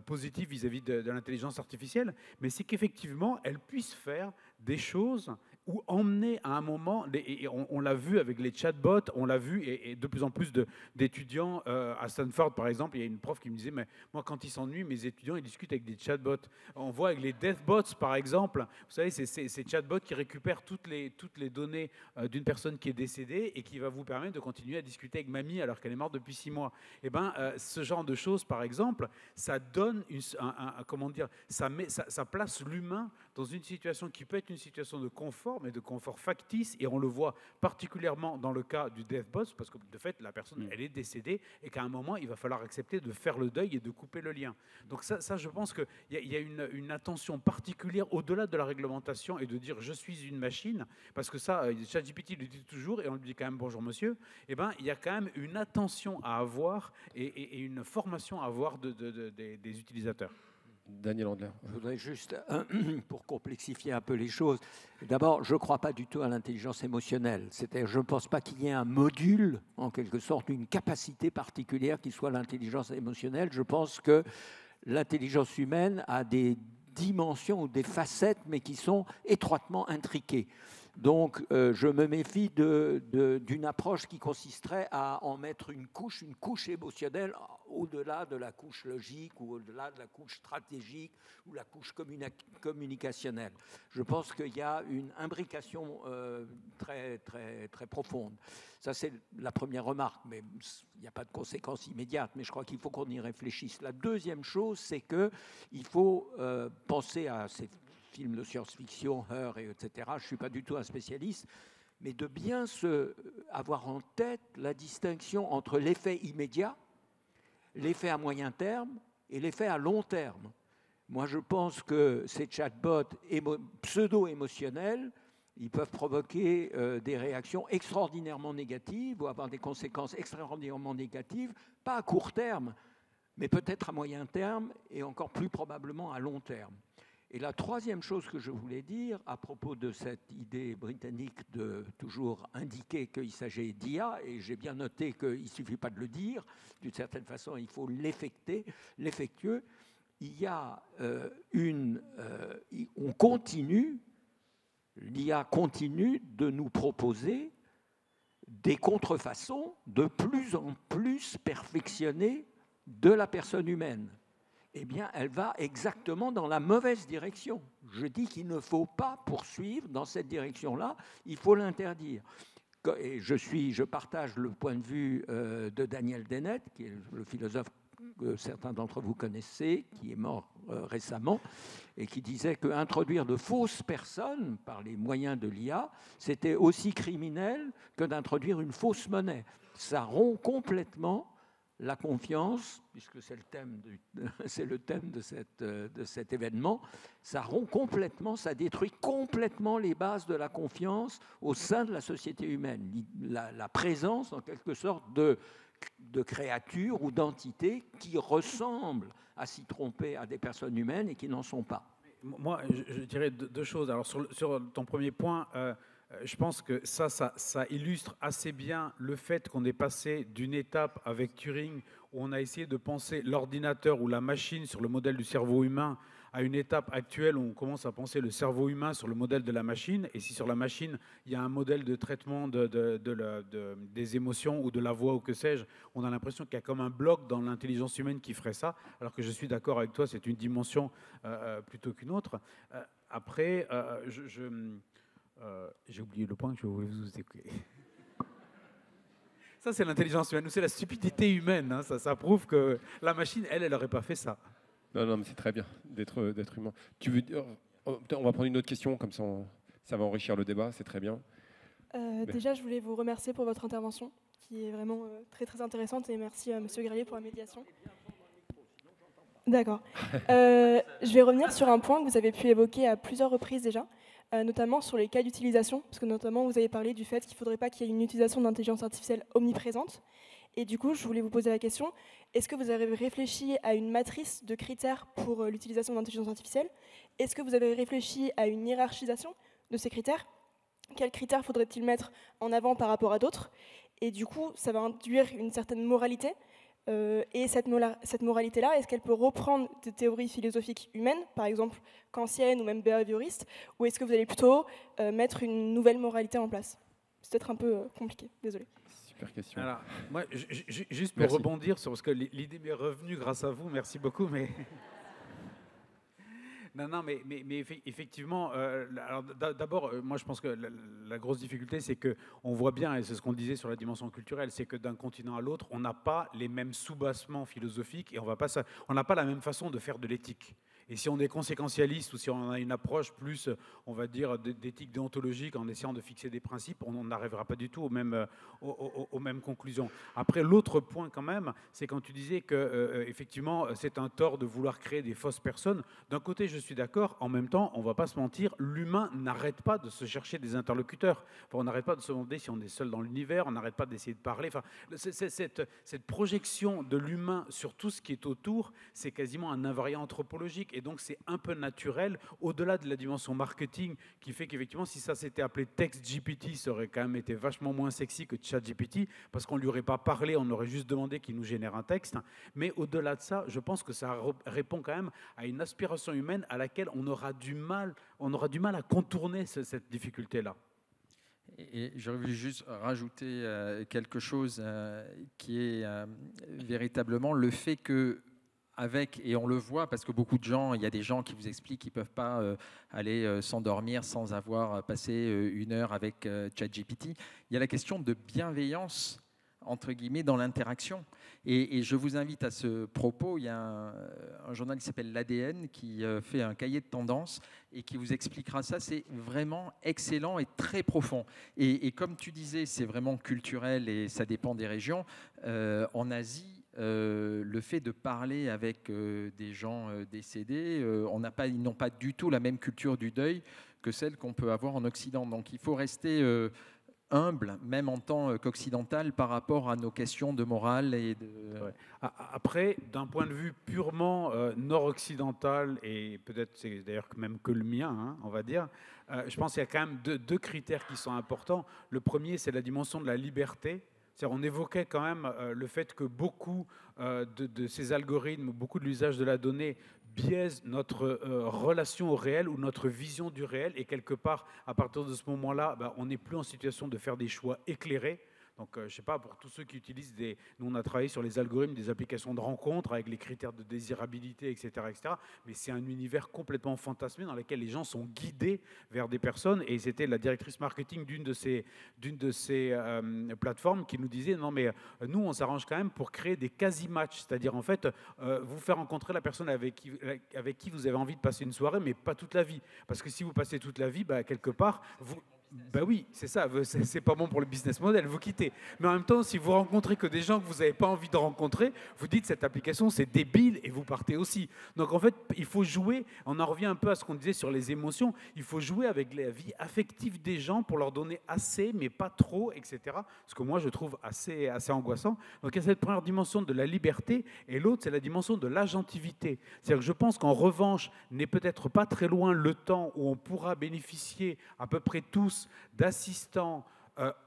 positif vis-à-vis de l'intelligence artificielle, mais c'est qu'effectivement, elle puisse faire des choses ou emmener à un moment, et on l'a vu avec les chatbots, on l'a vu, et de plus en plus d'étudiants à Stanford, par exemple, il y a une prof qui me disait, mais moi, quand ils s'ennuient, mes étudiants, ils discutent avec des chatbots. On voit avec les deathbots, par exemple, vous savez, c'est ces chatbots qui récupèrent toutes les données d'une personne qui est décédée et qui va vous permettre de continuer à discuter avec mamie alors qu'elle est morte depuis 6 mois. Et ben, ce genre de choses, par exemple, ça donne, ça place l'humain dans une situation qui peut être une situation de confort, mais de confort factice, et on le voit particulièrement dans le cas du deathbot, parce que de fait, la personne, elle est décédée, et qu'à un moment, il va falloir accepter de faire le deuil et de couper le lien. Donc ça je pense qu'il y a une attention particulière au-delà de la réglementation et de dire « je suis une machine », parce que ça, ChatGPT le dit toujours, et on lui dit quand même « bonjour monsieur », eh ben, il y a quand même une attention à avoir et une formation à avoir des utilisateurs. Daniel Andler. Je voudrais juste, pour complexifier un peu les choses, d'abord, je ne crois pas du tout à l'intelligence émotionnelle. C'est-à-dire, je ne pense pas qu'il y ait un module, en quelque sorte, une capacité particulière qui soit l'intelligence émotionnelle. Je pense que l'intelligence humaine a des dimensions ou des facettes, mais qui sont étroitement intriquées. Donc, je me méfie d'une approche qui consisterait à en mettre une couche émotionnelle au-delà de la couche logique ou au-delà de la couche stratégique ou la couche communicationnelle. Je pense qu'il y a une imbrication très, très, très profonde. Ça, c'est la première remarque, mais il n'y a pas de conséquences immédiates, mais je crois qu'il faut qu'on y réfléchisse. La deuxième chose, c'est qu'il faut penser à ces films de science-fiction, Her, etc. Je ne suis pas du tout un spécialiste, mais de bien avoir en tête la distinction entre l'effet immédiat, l'effet à moyen terme et l'effet à long terme. Moi, je pense que ces chatbots pseudo-émotionnels, ils peuvent provoquer des réactions extraordinairement négatives ou avoir des conséquences extraordinairement négatives, pas à court terme, mais peut-être à moyen terme et encore plus probablement à long terme. Et la troisième chose que je voulais dire à propos de cette idée britannique de toujours indiquer qu'il s'agit d'IA, et j'ai bien noté qu'il ne suffit pas de le dire, d'une certaine façon, il faut l'effectuer. Il y a l'IA continue de nous proposer des contrefaçons de plus en plus perfectionnées de la personne humaine. Eh bien, elle va exactement dans la mauvaise direction. Je dis qu'il ne faut pas poursuivre dans cette direction-là, il faut l'interdire. Et je partage le point de vue de Daniel Dennett, qui est le philosophe que certains d'entre vous connaissez, qui est mort récemment, et qui disait qu'introduire de fausses personnes par les moyens de l'IA, c'était aussi criminel que d'introduire une fausse monnaie. Ça rompt complètement la confiance, puisque c'est le thème de cet événement, ça rompt complètement, ça détruit complètement les bases de la confiance au sein de la société humaine. La présence, en quelque sorte, de créatures ou d'entités qui ressemblent à s'y tromper à des personnes humaines et qui n'en sont pas. Moi, je dirais deux choses. Alors, sur ton premier point, je pense que ça illustre assez bien le fait qu'on est passé d'une étape avec Turing où on a essayé de penser l'ordinateur ou la machine sur le modèle du cerveau humain à une étape actuelle où on commence à penser le cerveau humain sur le modèle de la machine. Et si sur la machine, il y a un modèle de traitement des émotions ou de la voix ou que sais-je, on a l'impression qu'il y a comme un bloc dans l'intelligence humaine qui ferait ça, alors que je suis d'accord avec toi, c'est une dimension plutôt qu'une autre. Après, J'ai oublié le point que je voulais vous expliquer. Ça, c'est l'intelligence humaine, ou c'est la stupidité humaine. Hein. Ça prouve que la machine, elle n'aurait pas fait ça. Non, mais c'est très bien d'être humain. Tu veux dire, on va prendre une autre question, comme ça, ça va enrichir le débat, c'est très bien. Déjà, je voulais vous remercier pour votre intervention, qui est vraiment très très intéressante, et merci à Monsieur Grelier pour la médiation. D'accord. Je vais revenir sur un point que vous avez pu évoquer à plusieurs reprises déjà, notamment sur les cas d'utilisation, parce que notamment vous avez parlé du fait qu'il ne faudrait pas qu'il y ait une utilisation d'intelligence artificielle omniprésente. Et du coup, je voulais vous poser la question, est-ce que vous avez réfléchi à une matrice de critères pour l'utilisation d'intelligence artificielle? Est-ce que vous avez réfléchi à une hiérarchisation de ces critères? Quels critères faudrait-il mettre en avant par rapport à d'autres? Et du coup, ça va induire une certaine moralité. Et cette moralité-là, est-ce qu'elle peut reprendre des théories philosophiques humaines, par exemple kantiennes ou même behavioristes, ou est-ce que vous allez plutôt mettre une nouvelle moralité en place? C'est peut-être un peu compliqué, désolé. Super question. Alors, moi, juste pour rebondir sur, parce que l'idée m'est revenue grâce à vous, merci beaucoup, mais... Non, mais effectivement, d'abord, moi je pense que la grosse difficulté, c'est qu'on voit bien, et c'est ce qu'on disait sur la dimension culturelle, c'est que d'un continent à l'autre, on n'a pas les mêmes soubassements philosophiques et on n'a pas la même façon de faire de l'éthique. Et si on est conséquentialiste ou si on a une approche plus, on va dire, d'éthique déontologique en essayant de fixer des principes, on n'arrivera pas du tout aux mêmes conclusions. Après, l'autre point quand même, c'est quand tu disais que effectivement, c'est un tort de vouloir créer des fausses personnes. D'un côté, je suis d'accord. En même temps, on ne va pas se mentir, l'humain n'arrête pas de se chercher des interlocuteurs. Enfin, on n'arrête pas de se demander si on est seul dans l'univers, on n'arrête pas d'essayer de parler. Enfin, cette projection de l'humain sur tout ce qui est autour, c'est quasiment un invariant anthropologique. Et donc, c'est un peu naturel, au-delà de la dimension marketing, qui fait qu'effectivement, si ça s'était appelé TextGPT, ça aurait quand même été vachement moins sexy que ChatGPT, parce qu'on ne lui aurait pas parlé, on aurait juste demandé qu'il nous génère un texte. Mais au-delà de ça, je pense que ça répond quand même à une aspiration humaine à laquelle on aura du mal à contourner cette difficulté-là. Et j'aurais voulu juste rajouter quelque chose qui est véritablement le fait que et on le voit parce que beaucoup de gens, il y a des gens qui vous expliquent qu'ils ne peuvent pas aller s'endormir sans avoir passé 1 heure avec ChatGPT. Il y a la question de bienveillance, entre guillemets, dans l'interaction. Et je vous invite à ce propos, il y a un journal qui s'appelle l'ADN qui fait un cahier de tendance et qui vous expliquera ça. C'est vraiment excellent et très profond. Et comme tu disais, c'est vraiment culturel et ça dépend des régions. En Asie, le fait de parler avec des gens décédés, ils n'ont pas du tout la même culture du deuil que celle qu'on peut avoir en Occident. Donc il faut rester humble, même en tant qu'occidental, par rapport à nos questions de morale. Ouais. Après, d'un point de vue purement nord-occidental, et peut-être c'est d'ailleurs même que le mien, hein, on va dire, je pense qu'il y a quand même deux critères qui sont importants. Le premier, c'est la dimension de la liberté. On évoquait quand même le fait que beaucoup de ces algorithmes, beaucoup de l'usage de la donnée biaise notre relation au réel ou notre vision du réel. Et quelque part, à partir de ce moment-là, on n'est plus en situation de faire des choix éclairés. Donc, je ne sais pas, pour tous ceux qui utilisent nous, on a travaillé sur les algorithmes des applications de rencontres avec les critères de désirabilité, etc. Mais c'est un univers complètement fantasmé dans lequel les gens sont guidés vers des personnes. Et c'était la directrice marketing d'une de ces plateformes qui nous disait, non, mais nous, on s'arrange quand même pour créer des quasi-matchs. C'est-à-dire, en fait, vous faire rencontrer la personne avec qui vous avez envie de passer une soirée, mais pas toute la vie. Parce que si vous passez toute la vie, quelque part, oui, c'est ça, c'est pas bon pour le business model, vous quittez. Mais en même temps, si vous rencontrez que des gens que vous n'avez pas envie de rencontrer, vous dites cette application c'est débile et vous partez aussi. Donc en fait, il faut jouer, on en revient un peu à ce qu'on disait sur les émotions, il faut jouer avec la vie affective des gens pour leur donner assez, mais pas trop, etc. Ce que moi je trouve assez angoissant. Donc il y a cette première dimension de la liberté et l'autre c'est la dimension de l'agentivité. C'est-à-dire que je pense qu'en revanche, n'est peut-être pas très loin le temps où on pourra bénéficier à peu près tous d'assistants,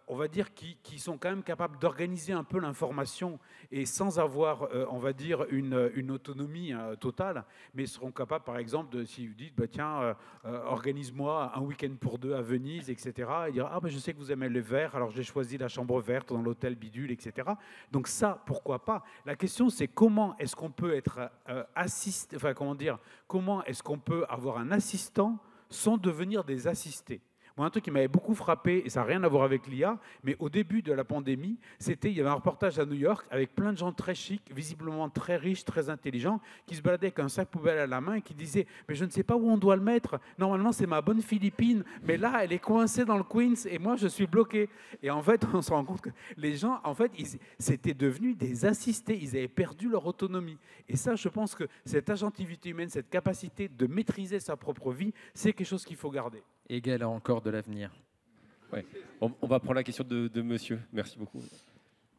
on va dire, qui sont quand même capables d'organiser un peu l'information et sans avoir, on va dire, une autonomie totale, mais seront capables, par exemple, si vous dites, tiens, organise-moi un week-end pour 2 à Venise, etc., et dire, je sais que vous aimez le vert, alors j'ai choisi la chambre verte dans l'hôtel bidule, etc. Donc ça, pourquoi pas? La question, c'est comment est-ce qu'on peut être comment est-ce qu'on peut avoir un assistant sans devenir des assistés? Moi, un truc qui m'avait beaucoup frappé, et ça n'a rien à voir avec l'IA, mais au début de la pandémie, il y avait un reportage à New York avec plein de gens très chics, visiblement très riches, très intelligents, qui se baladaient avec un sac poubelle à la main et qui disaient « Mais je ne sais pas où on doit le mettre. Normalement, c'est ma bonne Philippine, mais là, elle est coincée dans le Queens et moi, je suis bloqué. » Et en fait, on se rend compte que les gens, en fait, c'était devenus des assistés. Ils avaient perdu leur autonomie. Et ça, je pense que cette agentivité humaine, cette capacité de maîtriser sa propre vie, c'est quelque chose qu'il faut garder. Hegel a encore de l'avenir. Ouais. On va prendre la question de monsieur. Merci beaucoup.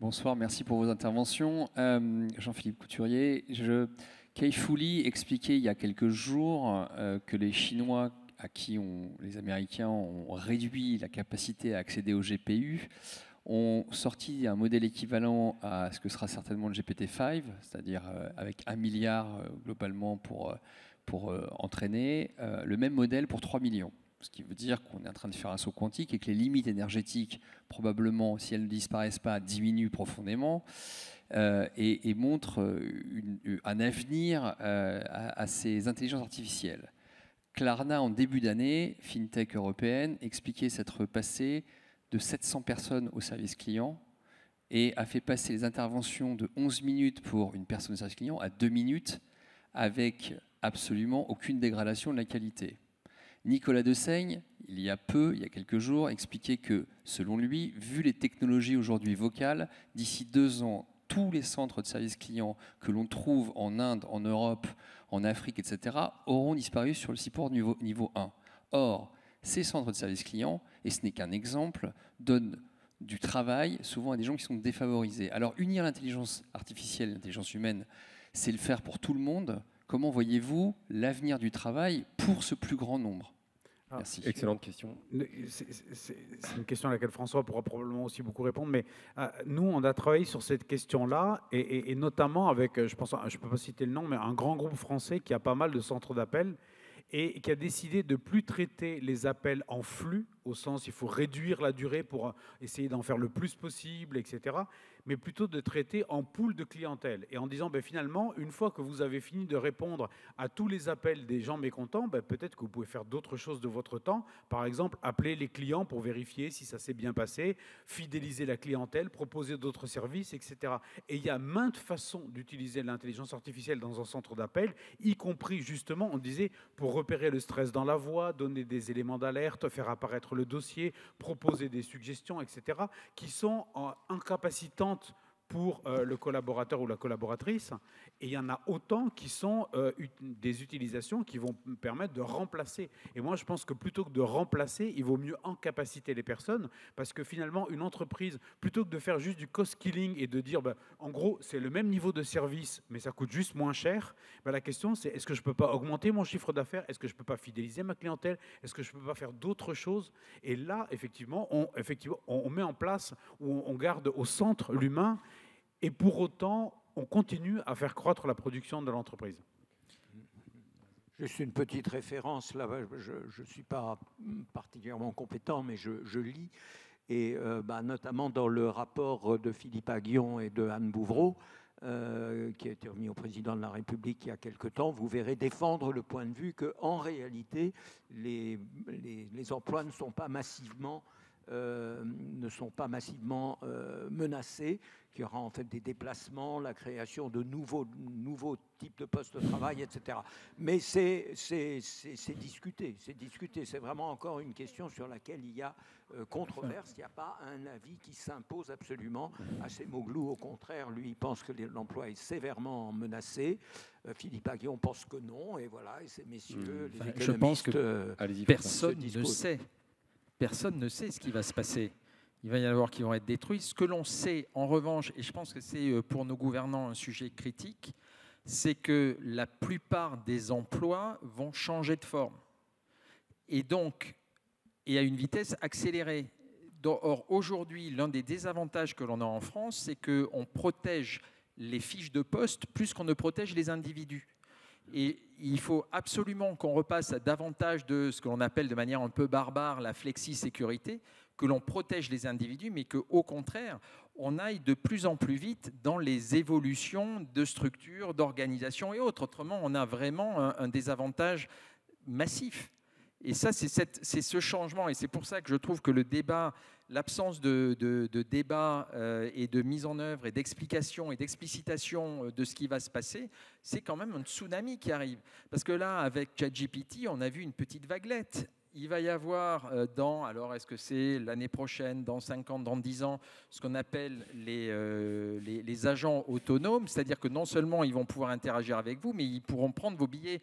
Bonsoir, merci pour vos interventions. Jean-Philippe Couturier, Kei-Fu Lee expliquait il y a quelques jours que les Chinois à qui les Américains ont réduit la capacité à accéder au GPU ont sorti un modèle équivalent à ce que sera certainement le GPT-5, c'est-à-dire avec 1 milliard globalement pour entraîner, le même modèle pour 3 millions. Ce qui veut dire qu'on est en train de faire un saut quantique et que les limites énergétiques, probablement, si elles ne disparaissent pas, diminuent profondément et montrent un avenir à ces intelligences artificielles. Klarna, en début d'année, FinTech européenne, expliquait s'être passé de 700 personnes au service client et a fait passer les interventions de 11 minutes pour une personne au service client à 2 minutes avec absolument aucune dégradation de la qualité. Nicolas Dessaigne, il y a quelques jours, expliquait que, selon lui, vu les technologies aujourd'hui vocales, d'ici 2 ans, tous les centres de service client que l'on trouve en Inde, en Europe, en Afrique, etc., auront disparu sur le support niveau 1. Or, ces centres de service client, et ce n'est qu'un exemple, donnent du travail souvent à des gens qui sont défavorisés. Alors, unir l'intelligence artificielle et l'intelligence humaine, c'est le faire pour tout le monde. Comment voyez-vous l'avenir du travail pour ce plus grand nombre? Merci. Excellente question. C'est une question à laquelle François pourra probablement aussi beaucoup répondre, mais nous, on a travaillé sur cette question-là, et notamment avec, je ne peux pas citer le nom, mais un grand groupe français qui a pas mal de centres d'appel et qui a décidé de ne plus traiter les appels en flux, au sens il faut réduire la durée pour essayer d'en faire le plus possible, etc., mais plutôt de traiter en pool de clientèle. Et en disant, finalement, une fois que vous avez fini de répondre à tous les appels des gens mécontents, peut-être que vous pouvez faire d'autres choses de votre temps. Par exemple, appeler les clients pour vérifier si ça s'est bien passé, fidéliser la clientèle, proposer d'autres services, etc. Et il y a maintes façons d'utiliser l'intelligence artificielle dans un centre d'appel, y compris, justement, on disait, pour repérer le stress dans la voix, donner des éléments d'alerte, faire apparaître le dossier, proposer des suggestions, etc., qui sont incapacitantes pour le collaborateur ou la collaboratrice, et il y en a autant qui sont des utilisations qui vont permettre de remplacer. Et moi, je pense que plutôt que de remplacer, il vaut mieux incapaciter les personnes, parce que finalement, une entreprise, plutôt que de faire juste du cost killing et de dire, en gros, c'est le même niveau de service, mais ça coûte juste moins cher, la question, c'est est-ce que je ne peux pas augmenter mon chiffre d'affaires? Est-ce que je ne peux pas fidéliser ma clientèle? Est-ce que je ne peux pas faire d'autres choses? Et là, effectivement, on met en place, ou on garde au centre l'humain, et pour autant, on continue à faire croître la production de l'entreprise. Juste une petite référence, là, je ne suis pas particulièrement compétent, mais je lis, et notamment dans le rapport de Philippe Aghion et de Anne Bouvreau, qui a été remis au président de la République il y a quelque temps, vous verrez défendre le point de vue qu'en réalité, les emplois ne sont pas massivement menacés, qu'il y aura en fait des déplacements, la création de nouveaux types de postes de travail, etc. Mais c'est discuté, c'est vraiment encore une question sur laquelle il y a controverse, il n'y a pas un avis qui s'impose absolument. Acemoglu, au contraire, lui, il pense que l'emploi est sévèrement menacé. Philippe Aghion pense que non, et voilà, et ces messieurs, les économistes... Je pense que personne ne sait. Personne ne sait ce qui va se passer. Il va y en avoir qui vont être détruits. Ce que l'on sait, en revanche, et je pense que c'est pour nos gouvernants un sujet critique, c'est que la plupart des emplois vont changer de forme. Et donc, et à une vitesse accélérée. Or, aujourd'hui, l'un des désavantages que l'on a en France, c'est qu'on protège les fiches de poste plus qu'on ne protège les individus. Et il faut absolument qu'on repasse à davantage de ce que l'on appelle de manière un peu barbare la flexi-sécurité, que l'on protège les individus, mais qu'au contraire, on aille de plus en plus vite dans les évolutions de structures, d'organisation et autres. Autrement, on a vraiment un désavantage massif. Et ça, c'est ce changement. Et c'est pour ça que je trouve que le débat, l'absence de débat et de mise en œuvre et d'explication et d'explicitation de ce qui va se passer, c'est quand même un tsunami qui arrive. Parce que là, avec ChatGPT, on a vu une petite vaguelette. Il va y avoir alors est-ce que c'est l'année prochaine, dans 5 ans, dans 10 ans, ce qu'on appelle les agents autonomes, c'est-à-dire que non seulement ils vont pouvoir interagir avec vous, mais ils pourront prendre vos billets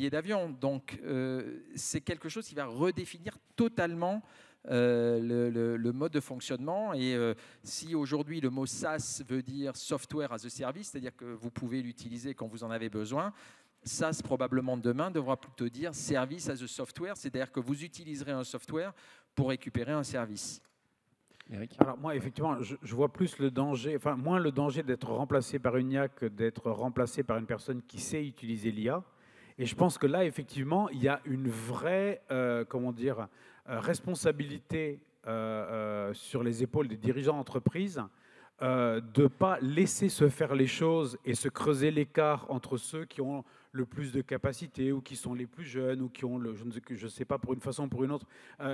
d'avion. Donc c'est quelque chose qui va redéfinir totalement le mode de fonctionnement. Et si aujourd'hui le mot SaaS veut dire Software as a Service, c'est-à-dire que vous pouvez l'utiliser quand vous en avez besoin, SaaS, probablement demain, devra plutôt dire Service as a Software, c'est-à-dire que vous utiliserez un software pour récupérer un service. Eric ? Alors moi, effectivement, je vois plus le danger, enfin moins le danger d'être remplacé par une IA que d'être remplacé par une personne qui sait utiliser l'IA. Et je pense que là, effectivement, il y a une vraie, responsabilité sur les épaules des dirigeants d'entreprise de ne pas laisser se faire les choses et se creuser l'écart entre ceux qui ont le plus de capacité ou qui sont les plus jeunes ou qui ont, je ne sais pas, pour une façon ou pour une autre,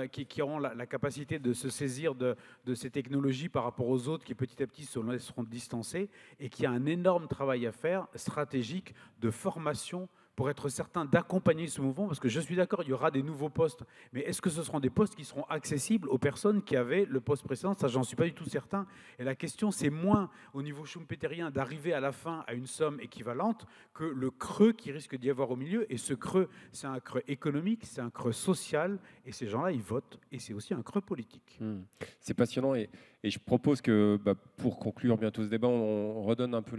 qui auront la capacité de se saisir de ces technologies par rapport aux autres qui petit à petit se laisseront distancer, et qu'il y a un énorme travail à faire, stratégique, de formation, pour être certain d'accompagner ce mouvement, parce que je suis d'accord, il y aura des nouveaux postes, mais est-ce que ce seront des postes qui seront accessibles aux personnes qui avaient le poste précédent? Ça, j'en suis pas du tout certain. Et la question, c'est moins au niveau schumpeterien d'arriver à la fin à une somme équivalente que le creux qui risque d'y avoir au milieu. Et ce creux, c'est un creux économique, c'est un creux social, et ces gens-là, ils votent, et c'est aussi un creux politique. C'est passionnant, et je propose que, pour conclure bientôt ce débat, on redonne un peu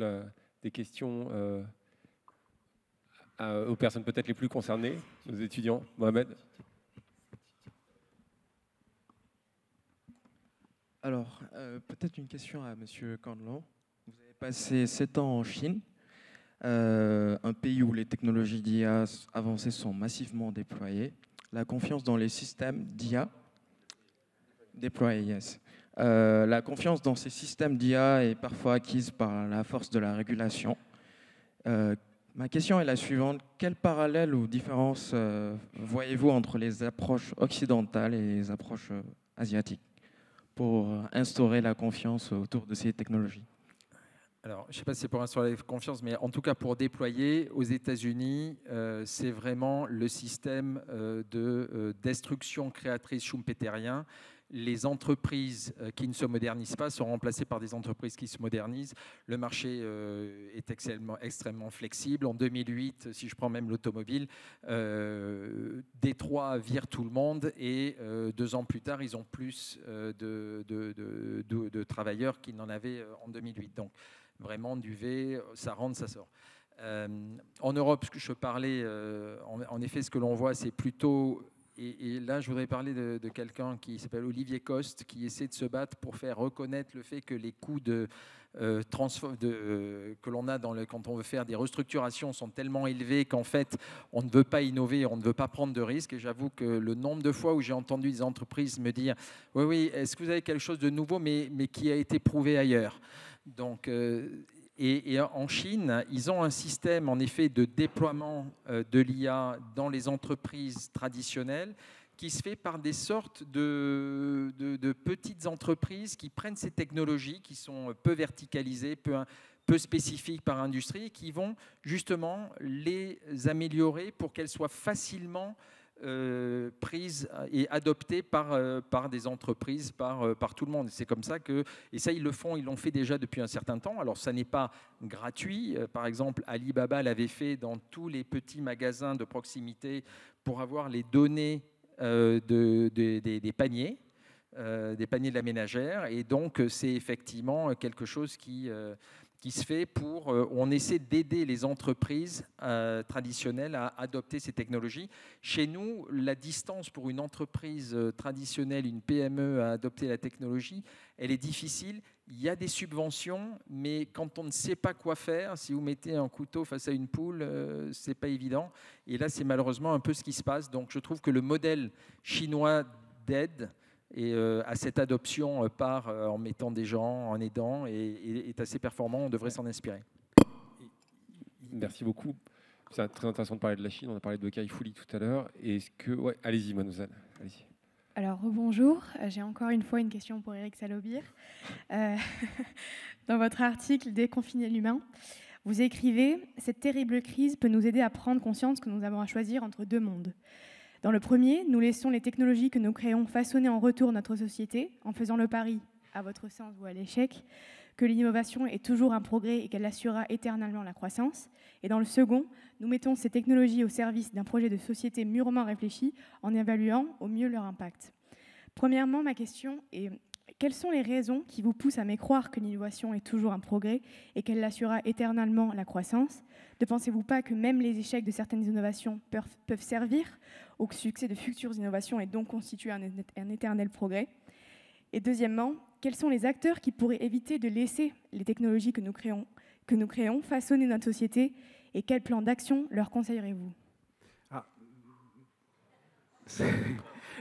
des questions aux personnes peut-être les plus concernées, aux étudiants. Mohamed ? Alors, peut-être une question à M. Candlon. Vous avez passé 7 ans en Chine, un pays où les technologies d'IA avancées sont massivement déployées. La confiance dans les systèmes d'IA déployés, yes. La confiance dans ces systèmes d'IA est parfois acquise par la force de la régulation. Ma question est la suivante. Quel parallèle ou différence voyez-vous entre les approches occidentales et les approches asiatiques pour instaurer la confiance autour de ces technologies? Alors, je ne sais pas si c'est pour instaurer la confiance, mais en tout cas pour déployer aux États-Unis, c'est vraiment le système de destruction créatrice schumpeterien. Les entreprises qui ne se modernisent pas sont remplacées par des entreprises qui se modernisent. Le marché est extrêmement flexible. En 2008, si je prends même l'automobile, Détroit vire tout le monde, et 2 ans plus tard, ils ont plus de travailleurs qu'ils n'en avaient en 2008. Donc vraiment du V, ça rentre, ça sort. En Europe, ce que je parlais, en effet, ce que l'on voit, c'est plutôt... Et là, je voudrais parler de quelqu'un qui s'appelle Olivier Coste, qui essaie de se battre pour faire reconnaître le fait que les coûts que l'on a quand on veut faire des restructurations sont tellement élevés qu'en fait, on ne veut pas innover, on ne veut pas prendre de risques. Et j'avoue que le nombre de fois où j'ai entendu des entreprises me dire « Oui, est-ce que vous avez quelque chose de nouveau, mais qui a été prouvé ailleurs ?» Donc, et en Chine, ils ont un système en effet de déploiement de l'IA dans les entreprises traditionnelles qui se fait par des sortes de petites entreprises qui prennent ces technologies qui sont peu verticalisées, peu spécifiques par industrie, et qui vont justement les améliorer pour qu'elles soient facilement prises et adoptées par des entreprises, par tout le monde. C'est comme ça que, et ça ils l'ont fait déjà depuis un certain temps. Alors ça n'est pas gratuit. Par exemple, Alibaba l'avait fait dans tous les petits magasins de proximité pour avoir les données des paniers de la ménagère. Et donc c'est effectivement quelque chose qui se fait on essaie d'aider les entreprises traditionnelles à adopter ces technologies. Chez nous, la distance pour une entreprise traditionnelle, une PME, à adopter la technologie, elle est difficile. Il y a des subventions, mais quand on ne sait pas quoi faire, si vous mettez un couteau face à une poule, ce n'est pas évident. Et là, c'est malheureusement un peu ce qui se passe. Donc, je trouve que le modèle chinois d'aide et à cette adoption en mettant des gens, en aidant, est assez performant. On devrait s'en inspirer. Merci beaucoup. C'est très intéressant de parler de la Chine. On a parlé de Kai Fu Lee tout à l'heure. Est-ce que... Ouais, allez-y, Manouzen. Allez-y. Alors, bonjour. J'ai encore une fois une question pour Eric Salobir. Dans votre article « Déconfiner l'humain », vous écrivez « Cette terrible crise peut nous aider à prendre conscience que nous avons à choisir entre deux mondes. Dans le premier, nous laissons les technologies que nous créons façonner en retour notre société, en faisant le pari, à votre sens ou à l'échec, que l'innovation est toujours un progrès et qu'elle assurera éternellement la croissance. Et dans le second, nous mettons ces technologies au service d'un projet de société mûrement réfléchi en évaluant au mieux leur impact. » Premièrement, ma question est quelles sont les raisons qui vous poussent à mécroire que l'innovation est toujours un progrès et qu'elle assurera éternellement la croissance? Ne pensez-vous pas que même les échecs de certaines innovations peuvent servir au succès de futures innovations et donc constituer un éternel progrès? Et deuxièmement, quels sont les acteurs qui pourraient éviter de laisser les technologies que nous créons façonner notre société et quel plan d'action leur conseillerez-vous?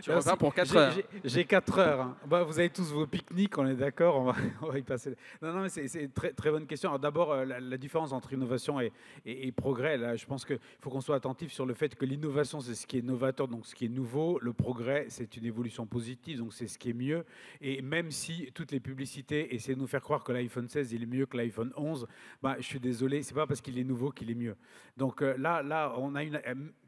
Tu repars pour 4 heures. J'ai 4 heures. Hein. Bah, vous avez tous vos pique-niques, on est d'accord, on va y passer. Non, mais c'est une très, très bonne question. Alors d'abord, la différence entre innovation et progrès, là, je pense qu'il faut qu'on soit attentif sur le fait que l'innovation, c'est ce qui est novateur, donc ce qui est nouveau. Le progrès, c'est une évolution positive, donc c'est ce qui est mieux. Et même si toutes les publicités essaient de nous faire croire que l'iPhone 16 il est mieux que l'iPhone 11, bah, je suis désolé, c'est pas parce qu'il est nouveau qu'il est mieux. Donc là, on a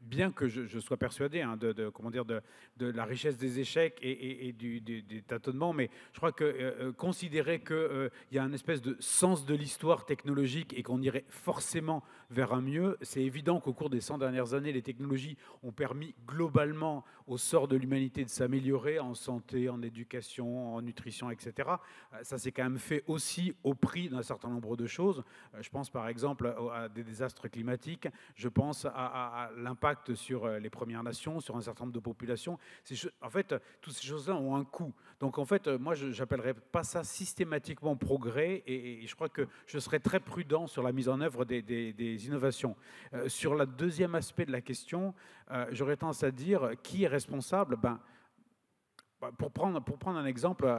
bien que je sois persuadé hein, de la richesse des échecs et des tâtonnements, mais je crois que considérer qu'il y a un espèce de sens de l'histoire technologique et qu'on irait forcément vers un mieux, c'est évident qu'au cours des 100 dernières années, les technologies ont permis globalement au sort de l'humanité de s'améliorer en santé, en éducation, en nutrition, etc. Ça s'est quand même fait aussi au prix d'un certain nombre de choses. Je pense par exemple à des désastres climatiques, je pense à l'impact sur les Premières Nations, sur un certain nombre de populations. En fait, toutes ces choses-là ont un coût. Donc, en fait, moi, je n'appellerais pas ça systématiquement progrès et je crois que je serais très prudent sur la mise en œuvre des innovations. Sur le deuxième aspect de la question, j'aurais tendance à dire qui est responsable. Pour prendre un exemple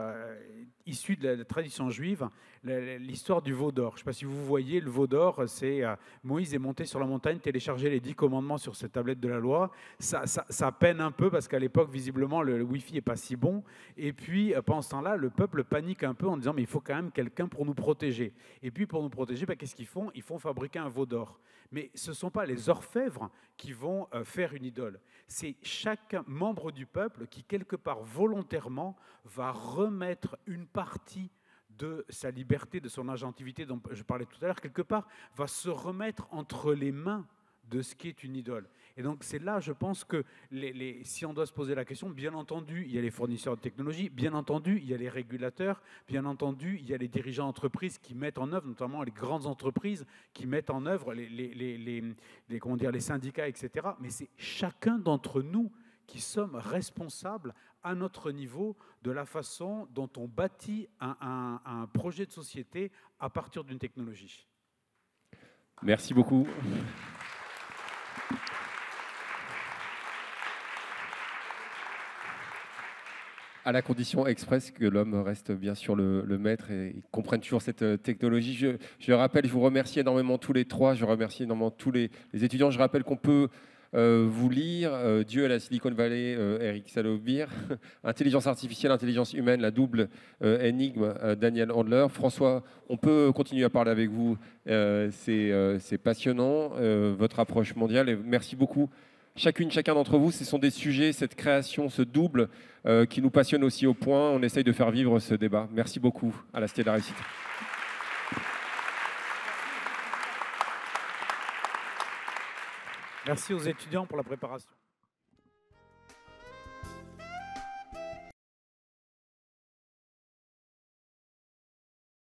issu de la tradition juive, l'histoire du veau d'or. Je ne sais pas si vous voyez, le veau d'or, c'est Moïse est monté sur la montagne, télécharger les 10 commandements sur cette tablette de la loi. Ça peine un peu parce qu'à l'époque, visiblement, le Wi-Fi n'est pas si bon. Et puis, pendant ce temps-là, le peuple panique un peu en disant mais il faut quand même quelqu'un pour nous protéger. Et puis, pour nous protéger, qu'est-ce qu'ils font? Ils font fabriquer un veau d'or. Mais ce ne sont pas les orfèvres qui vont faire une idole. C'est chaque membre du peuple qui, quelque part volontairement, va remettre une partie de sa liberté, de son agentivité dont je parlais tout à l'heure, quelque part, va se remettre entre les mains de ce qui est une idole. Et donc c'est là, je pense que si on doit se poser la question, bien entendu, il y a les fournisseurs de technologie, bien entendu, il y a les régulateurs, bien entendu, il y a les dirigeants d'entreprises qui mettent en œuvre, notamment les grandes entreprises qui mettent en œuvre les syndicats, etc. Mais c'est chacun d'entre nous qui sommes responsables à notre niveau de la façon dont on bâtit un projet de société à partir d'une technologie. Merci beaucoup. À la condition expresse que l'homme reste bien sûr le maître et comprenne toujours cette technologie. Je rappelle, je vous remercie énormément tous les trois, je remercie énormément tous les étudiants. Je rappelle qu'on peut vous lire Dieu à la Silicon Valley, Eric Salobir, Intelligence artificielle, intelligence humaine, la double énigme, Daniel Handler. François, on peut continuer à parler avec vous, c'est passionnant, votre approche mondiale, et merci beaucoup. Chacun d'entre vous, ce sont des sujets, cette création, ce double qui nous passionne aussi au point. On essaye de faire vivre ce débat. Merci beaucoup à la Cité de la Réussite. Merci aux étudiants pour la préparation.